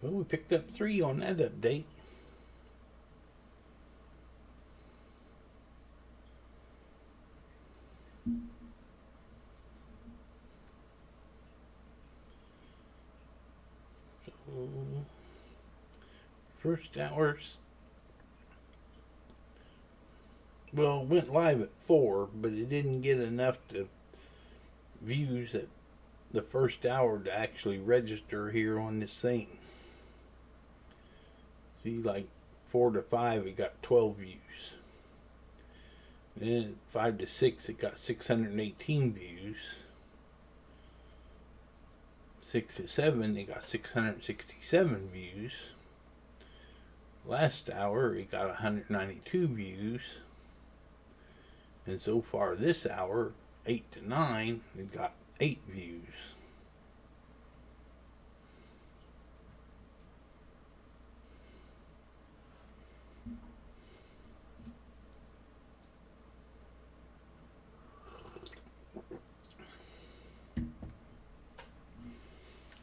Well, we picked up 3 on that update. So, first hours, well, went live at 4, but it didn't get enough to views at the first hour to actually register here on this thing. See, like 4 to 5, it got 12 views. Then 5 to 6, it got 618 views. 6 to 7, it got 667 views. Last hour, it got 192 views. And so far this hour, 8 to 9, it got 8 views.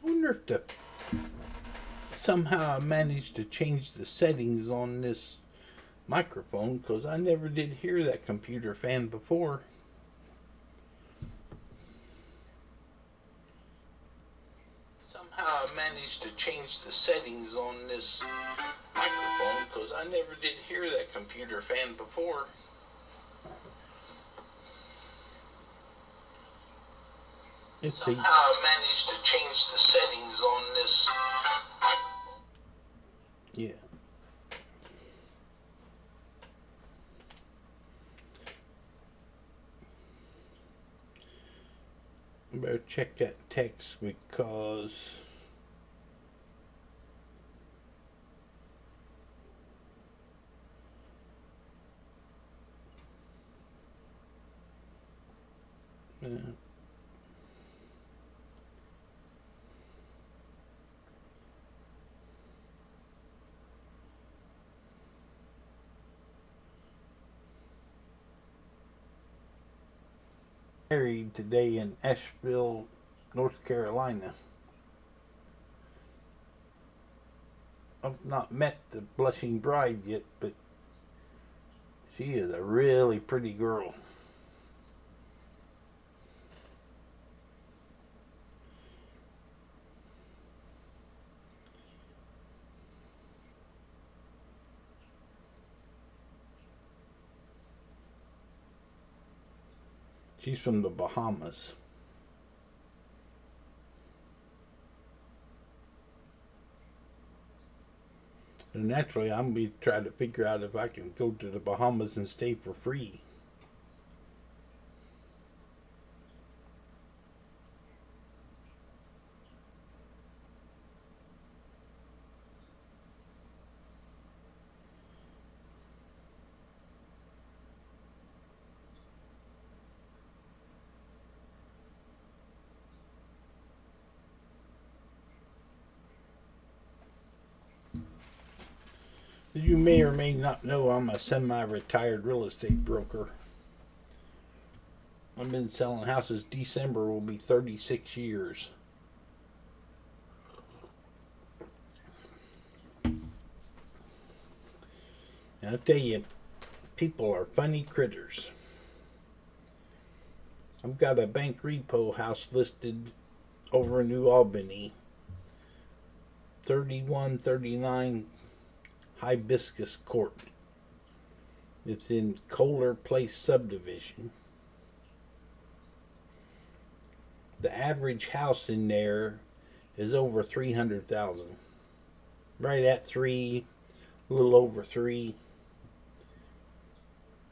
I wonder if somehow I managed to change the settings on this microphone, because I never did hear that computer fan before. Somehow I managed to change the settings on this microphone, because I never did hear that computer fan before. Somehow I managed to change the settings on this microphone. Yeah. I better check that text because married today in Asheville, North Carolina. I've not met the blushing bride yet, but she is a really pretty girl. She's from the Bahamas. And naturally, I'm going to try to figure out if I can go to the Bahamas and stay for free. As you may or may not know, I'm a semi-retired real estate broker. I've been selling houses. December will be 36 years. And I'll tell you, people are funny critters. I've got a bank repo house listed over in New Albany, 3139 Hibiscus Court. It's in Kohler Place subdivision. The average house in there is over 300,000. Right at 3, a little over 3.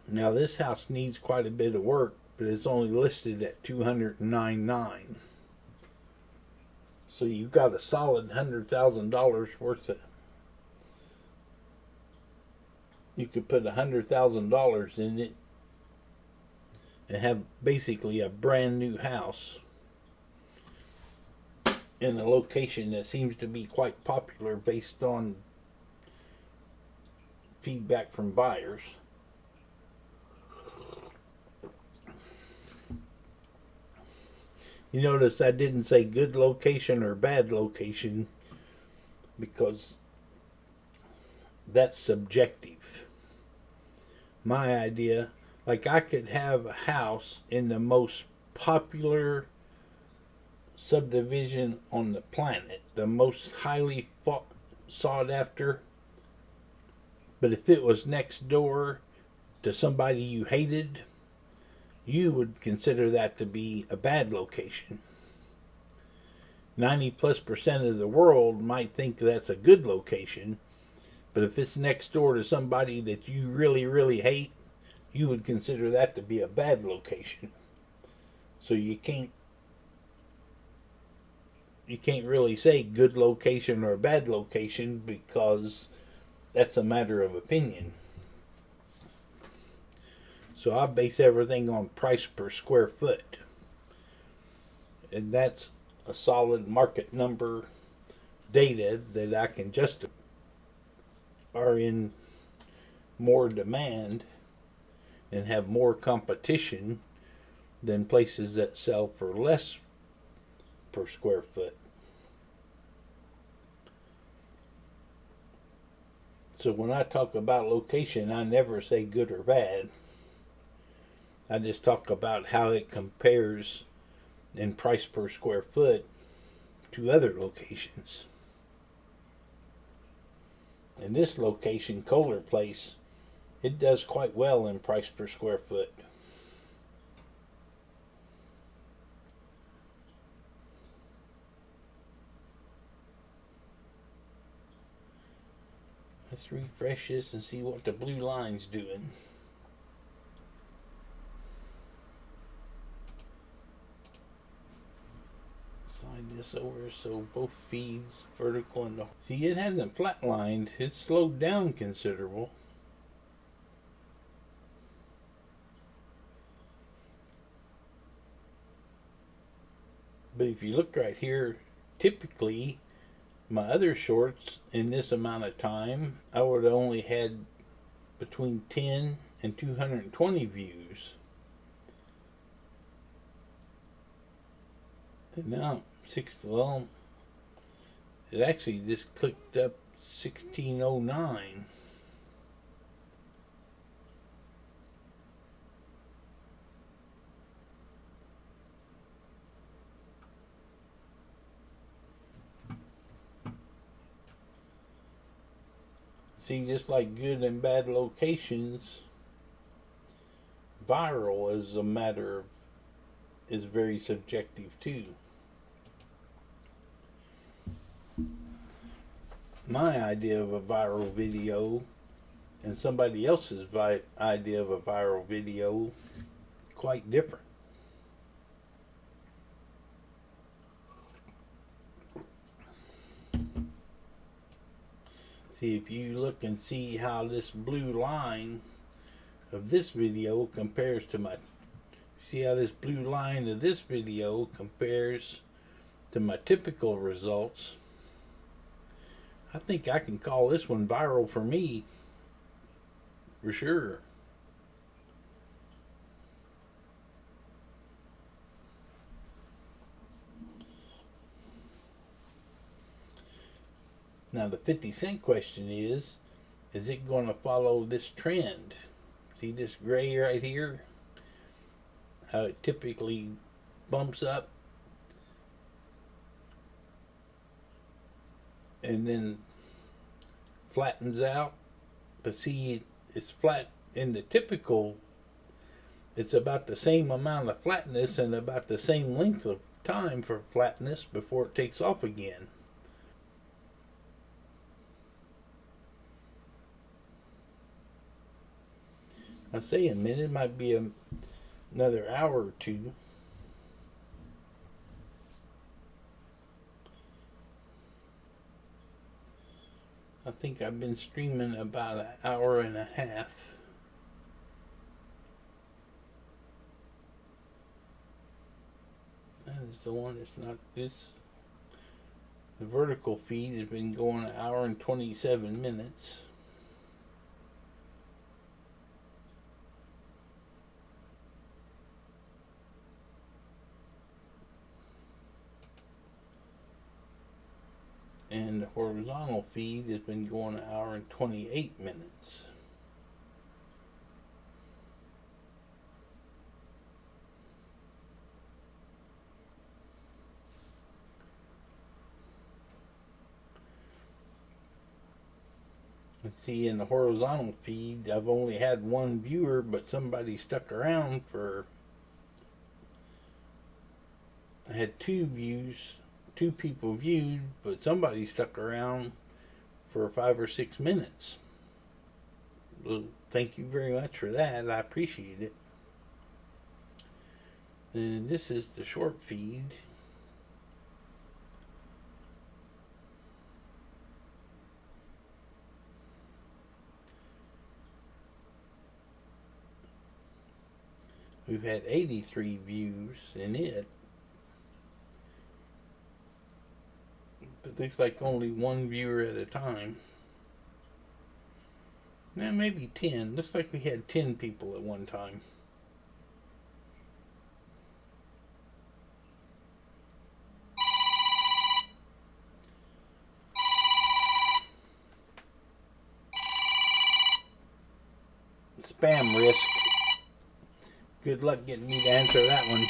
Now this house needs quite a bit of work, but it's only listed at $209,900. So you've got a solid $100,000 worth of. You could put $100,000 in it and have basically a brand new house in a location that seems to be quite popular based on feedback from buyers. You notice I didn't say good location or bad location because that's subjective. My idea, like I could have a house in the most popular subdivision on the planet, the most highly sought after, but if it was next door to somebody you hated, you would consider that to be a bad location. 90+% of the world might think that's a good location, but if it's next door to somebody that you really, really hate, you would consider that to be a bad location. So you can't really say good location or bad location because that's a matter of opinion. So I base everything on price per square foot. And that's a solid market number data that I can justify are in more demand and have more competition than places that sell for less per square foot. So when I talk about location, I never say good or bad. I just talk about how it compares in price per square foot to other locations. In this location, Kohler Place, it does quite well in price per square foot. Let's refresh this and see what the blue line's doing. Slide this over so both feeds, vertical and see, it hasn't flatlined. It's slowed down considerable. But if you look right here, typically my other shorts in this amount of time, I would have only had between 10 and 220 views. And now, it actually just clicked up 1609. See, just like good and bad locations, viral is very subjective too. My idea of a viral video and somebody else's idea of a viral video quite different. See, if you look and see how this blue line of this video compares to see how this blue line of this video compares to my typical results, I think I can call this one viral for me, for sure. Now the 50-cent question is it going to follow this trend? See this gray right here? How it typically bumps up and then flattens out. But see, it's flat in the typical. It's about the same amount of flatness and about the same length of time for flatness before it takes off again. I say a minute might be another hour or two. I think I've been streaming about an hour and a half. That is the one that's not this. The vertical feed has been going an hour and 27 minutes. And the horizontal feed has been going an hour and 28 minutes. Let's see, in the horizontal feed, I've only had one viewer, but somebody stuck around for. I had two people viewed, but somebody stuck around for 5 or 6 minutes. Well, thank you very much for that. I appreciate it. And this is the short feed. We've had 83 views in it. But looks like only one viewer at a time. Now maybe 10. Looks like we had 10 people at one time. Spam risk. Good luck getting me to answer that one.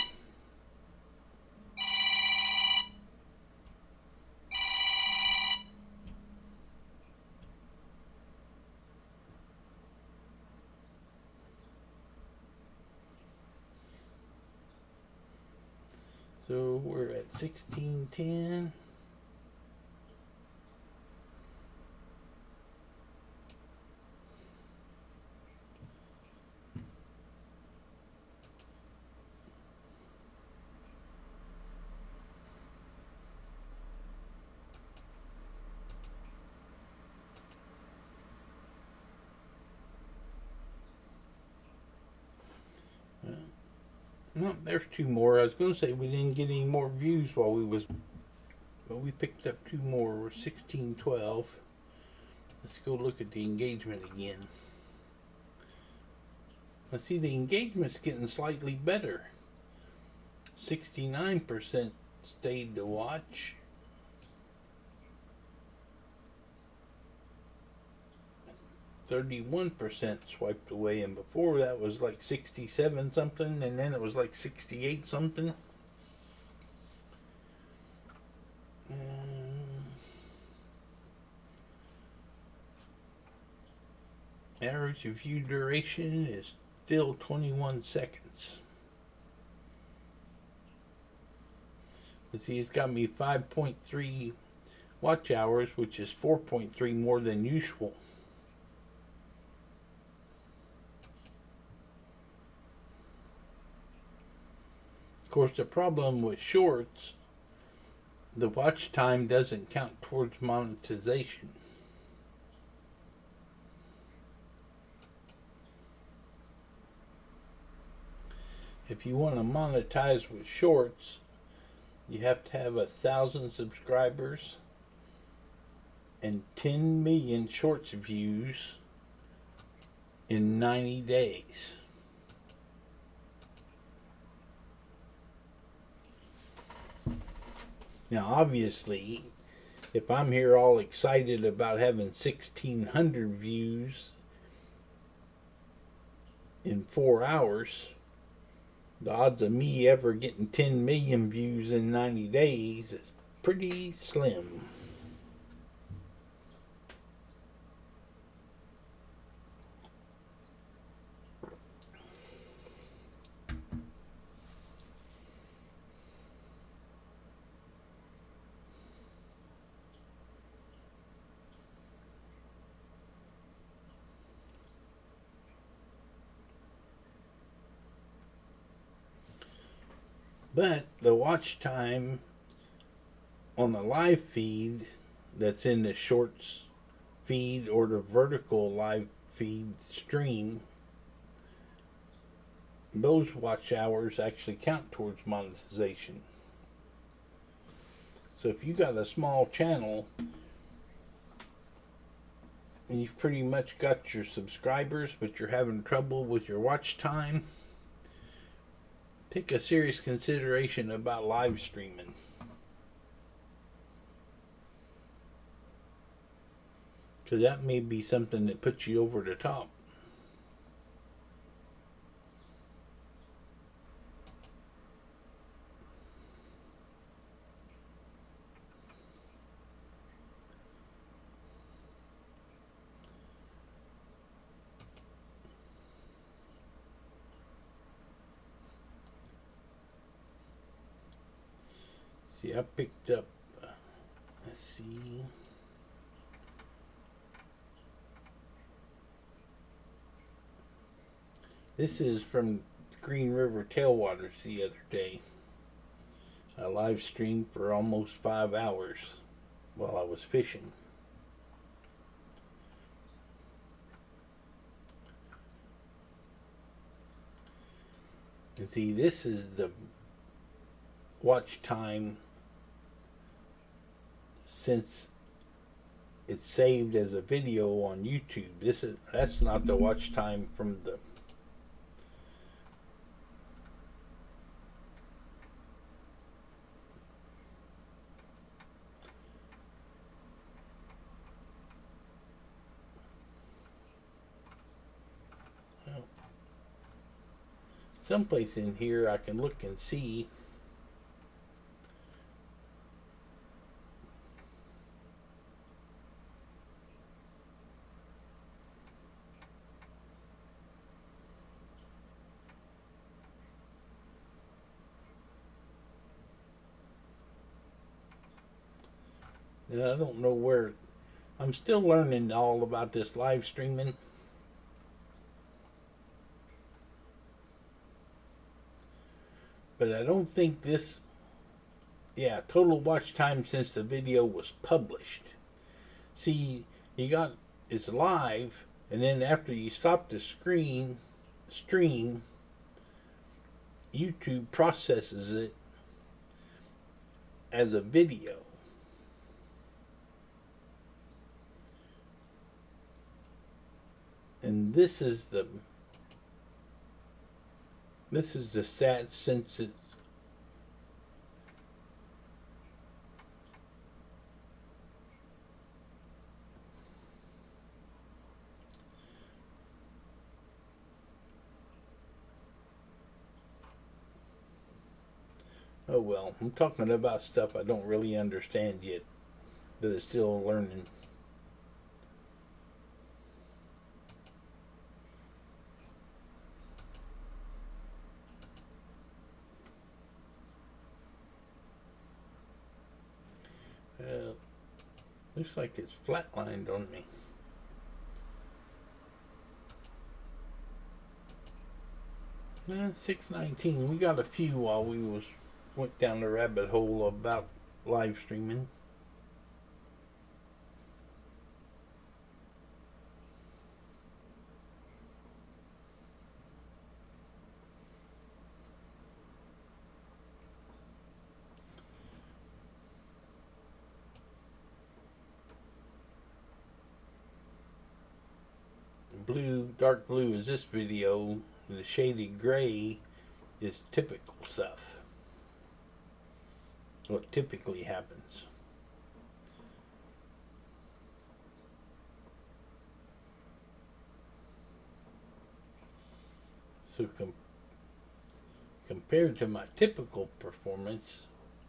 So we're at 1610. No, there's two more. I was going to say we didn't get any more views while we was, but we picked up two more. We're 1612. Let's go look at the engagement again. Let's see, the engagement's getting slightly better. 69% stayed to watch. 31% swiped away, and before that was like 67 something, and then it was like 68 something. Average view duration is still 21 seconds. Let's see, it's got me 5.3 watch hours, which is 4.3 more than usual. Of course, the problem with shorts, the watch time doesn't count towards monetization. If you want to monetize with shorts, you have to have 1,000 subscribers and 10 million shorts views in 90 days. Now, obviously, if I'm here all excited about having 1,600 views in 4 hours, the odds of me ever getting 10 million views in 90 days is pretty slim. But the watch time on the live feed that's in the shorts feed or the vertical live feed stream, those watch hours actually count towards monetization. So if you got a small channel and you've pretty much got your subscribers, but you're having trouble with your watch time, take a serious consideration about live streaming. Because that may be something that puts you over the top. See, I picked up, let's see. This is from Green River Tailwaters the other day. I live streamed for almost 5 hours while I was fishing. And see, this is the watch time since it's saved as a video on YouTube. That's not the watch time from the someplace in here I can look and see. And I don't know where. I'm still learning all about this live streaming. But I don't think this, yeah, total watch time since the video was published. See, it's live, and then after you stop the stream, YouTube processes it as a video. And this is the stats since it's oh well, I'm talking about stuff I don't really understand yet, that is still learning. Looks like it's flatlined on me. Yeah, 619. We got a few while we went down the rabbit hole about live streaming. Dark blue is this video. The shaded gray is typical stuff. What typically happens. So compared to my typical performance,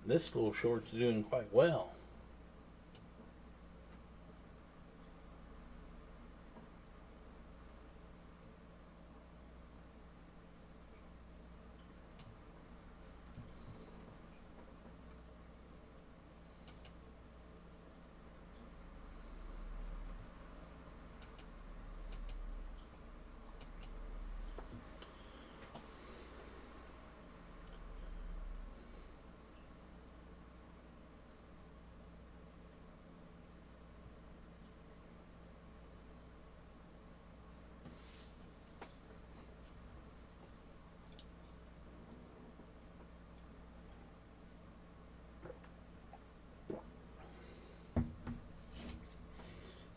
this little short's doing quite well.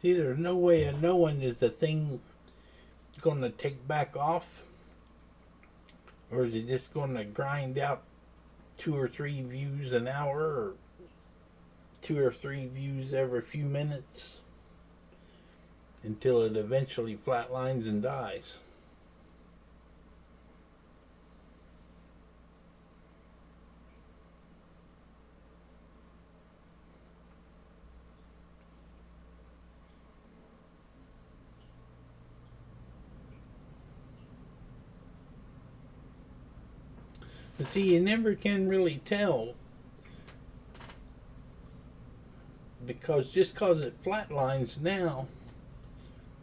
See, there's no way of knowing is the thing going to take back off, or is it just going to grind out 2 or 3 views an hour, or 2 or 3 views every few minutes until it eventually flatlines and dies. But see, you never can really tell, because just because it flatlines now,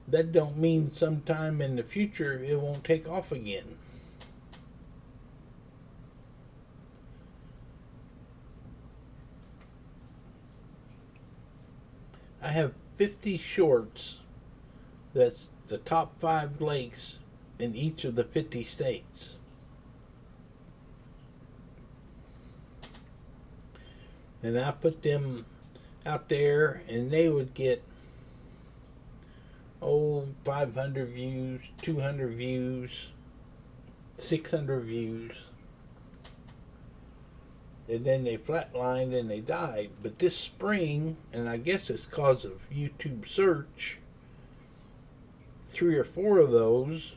that don't mean sometime in the future it won't take off again. I have 50 shorts that's the top 5 lakes in each of the 50 states. And I put them out there, and they would get 500 views, 200 views, 600 views, and then they flatlined and they died. But this spring, and I guess it's because of YouTube search, 3 or 4 of those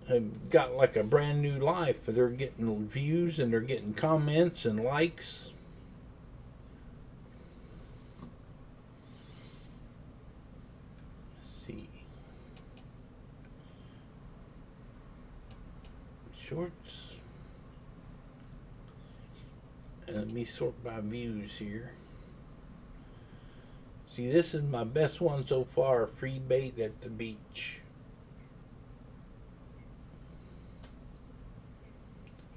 have got like a brand new life. They're getting views and they're getting comments and likes. Let's see. Shorts. And let me sort by views here. See, this is my best one so far, free bait at the beach.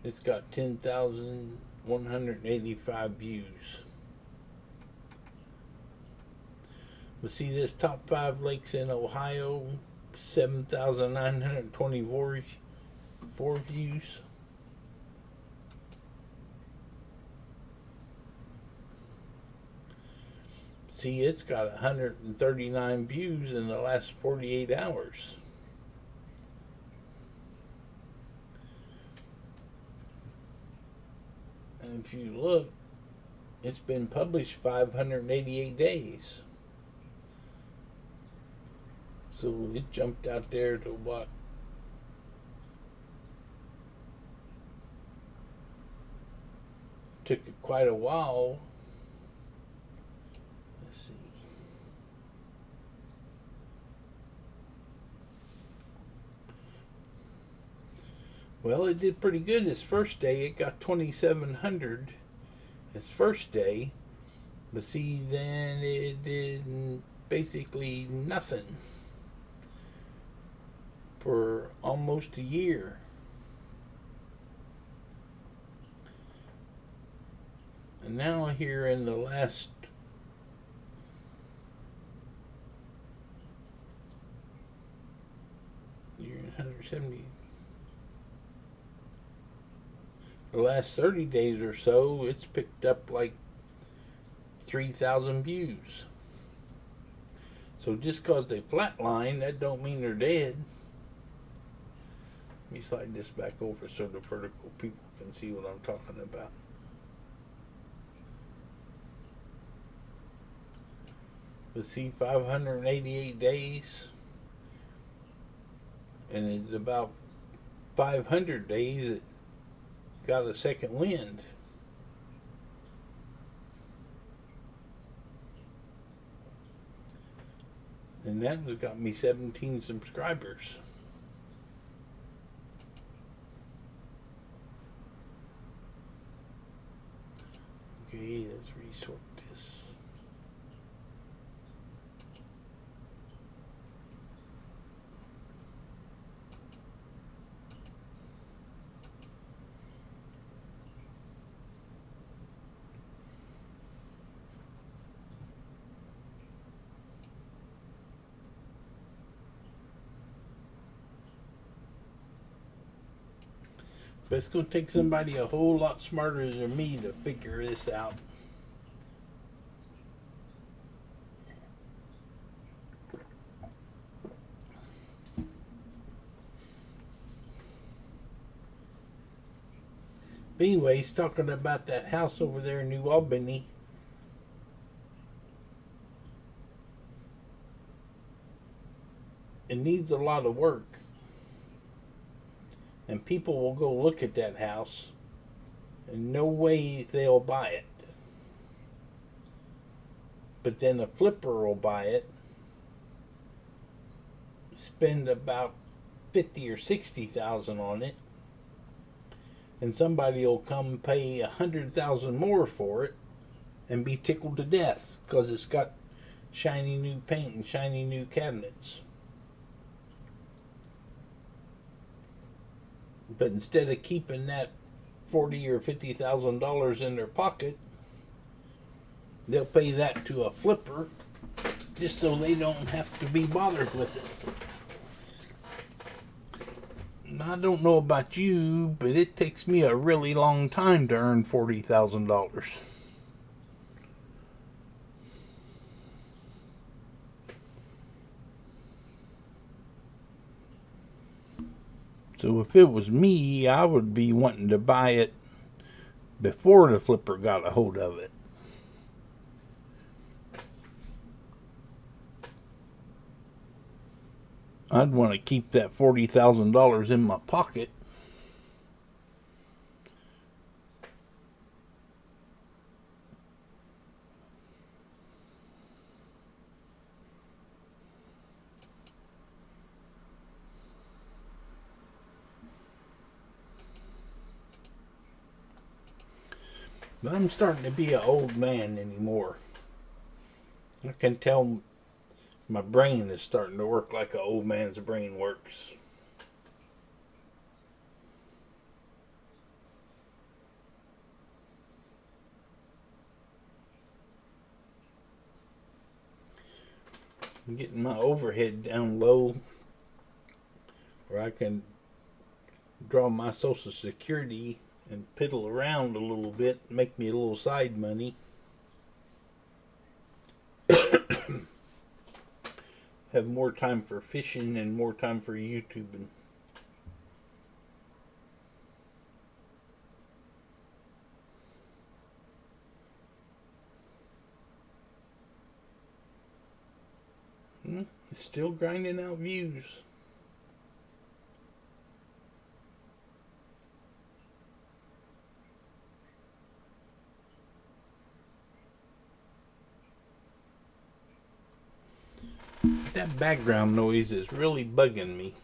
It's got 10,185 views. But see, this top 5 lakes in Ohio, 7,924 views. See, it's got 139 views in the last 48 hours. And if you look, it's been published 588 days. So it jumped out there to what? Took it quite a while. Let's see. Well, it did pretty good its first day. It got 2,700 its first day. But see, then it did basically nothing for almost a year. And now here in the last year, 170, the last 30 days or so, it's picked up like 3,000 views. So just because they flatline, that don't mean they're dead. Let me slide this back over so the vertical people can see what I'm talking about. But see, 588 days, and in about 500 days, it got a second wind. And that has got me 17 subscribers. Okay, let's resort this. But it's going to take somebody a whole lot smarter than me to figure this out. But anyway, he's talking about that house over there in New Albany. It needs a lot of work. And people will go look at that house, and no way they'll buy it. But then a flipper will buy it, spend about 50 or 60,000 on it, and somebody will come pay 100,000 more for it and be tickled to death because it's got shiny new paint and shiny new cabinets. But instead of keeping that $40,000 or $50,000 in their pocket, they'll pay that to a flipper just so they don't have to be bothered with it. I don't know about you, but it takes me a really long time to earn $40,000. So if it was me, I would be wanting to buy it before the flipper got a hold of it. I'd want to keep that $40,000 in my pocket. But I'm starting to be an old man anymore. I can tell my brain is starting to work like an old man's brain works. I'm getting my overhead down low where I can draw my Social Security and piddle around a little bit, make me a little side money. Have more time for fishing and more time for YouTubing. It's still grinding out views. That background noise is really bugging me.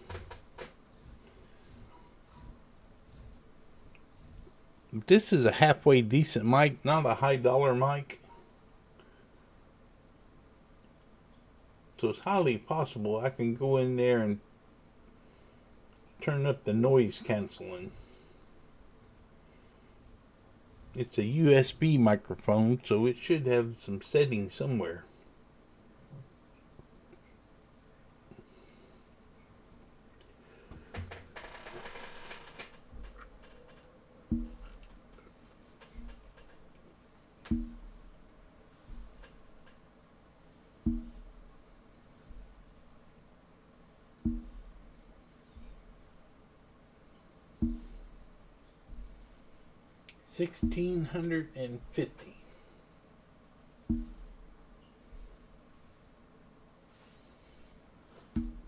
This is a halfway decent mic, not a high dollar mic. So it's highly possible I can go in there and turn up the noise canceling. It's a USB microphone, so it should have some settings somewhere. $1,650.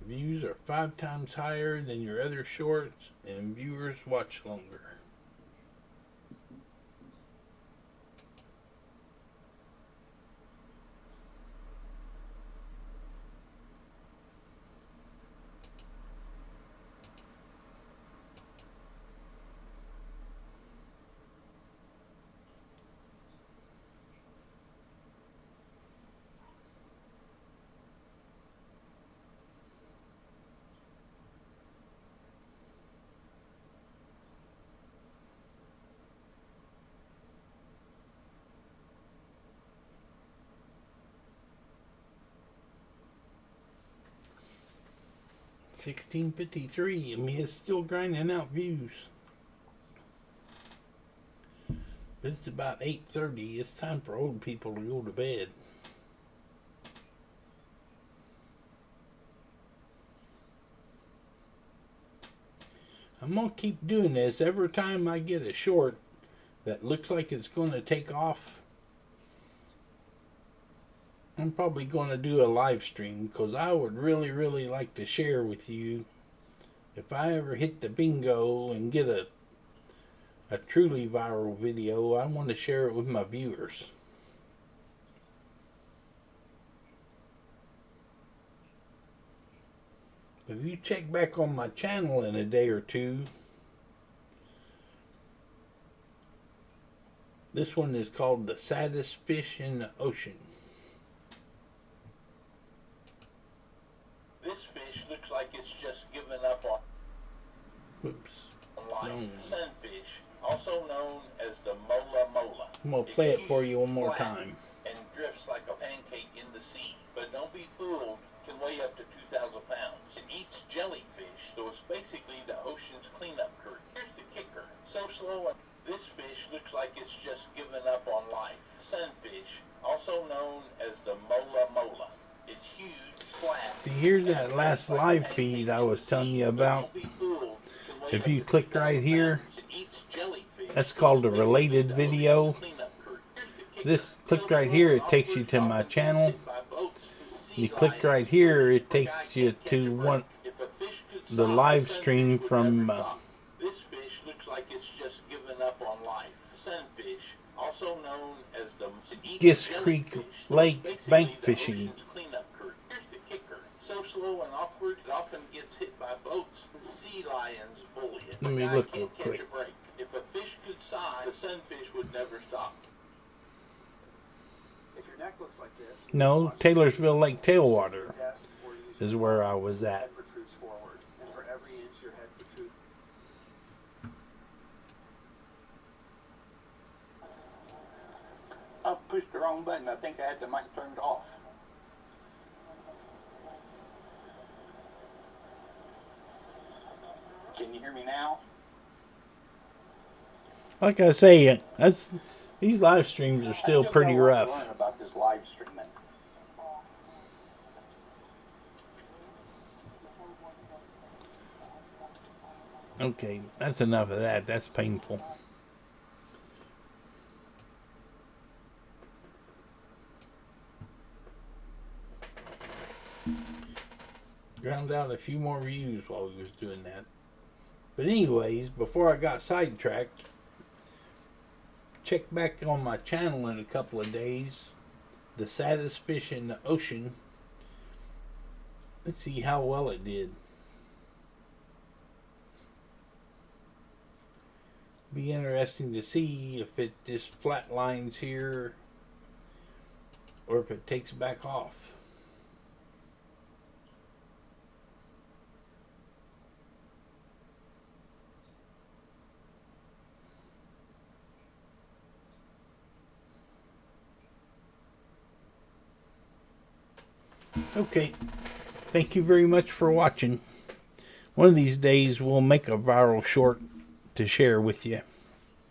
Views are 5 times higher than your other shorts, and viewers watch longer. $16.53. I mean, it's still grinding out views. But it's about 8:30. It's time for old people to go to bed. I'm gonna keep doing this. Every time I get a short, that looks like it's going to take off, I'm probably going to do a live stream, because I would really like to share with you. If I ever hit the bingo and get a truly viral video, I want to share it with my viewers. If you check back on my channel in a day or two, this one is called The Saddest Fish in the Ocean. This fish looks like it's just given up on life. Sunfish, also known as the mola mola. I'm going to play it for you one more time. And drifts like a pancake in the sea. But don't be fooled, can weigh up to 2,000 pounds. It eats jellyfish, so it's basically the ocean's cleanup crew. Here's the kicker. So slow, this fish looks like it's just given up on life. Sunfish, also known as the mola mola. It's huge, flat. See, here's that last live feed I was telling you about. If you click right here, that's called a related video. This, click right here, it takes you to my channel. You click right here, it takes you to the live stream from this fish looks like it's just given up on life. Sunfish, also known as the Gist Creek Lake bank fishing. Here's the kicker. So slow and awkward, it often gets hit by boats and sea lions bully it. Let me look real quick. If a fish could sigh, the sunfish would never stop. If your neck looks like this, No, Taylorsville Lake Tailwater is where I was at. head protrudes forward, and for every inch your head protrudes. I pushed the wrong button. I think I had the mic turned off. Can you hear me now? Like I say, these live streams are still pretty rough. Learn about this live streaming. Okay, that's enough of that. That's painful. Ground out a few more views while we was doing that. But anyways, before I got sidetracked, check back on my channel in a couple of days. The Saddest Fish in the Ocean. Let's see how well it did. Be interesting to see if it just flatlines here or if it takes back off. Okay, thank you very much for watching. One of these days we'll make a viral short to share with you.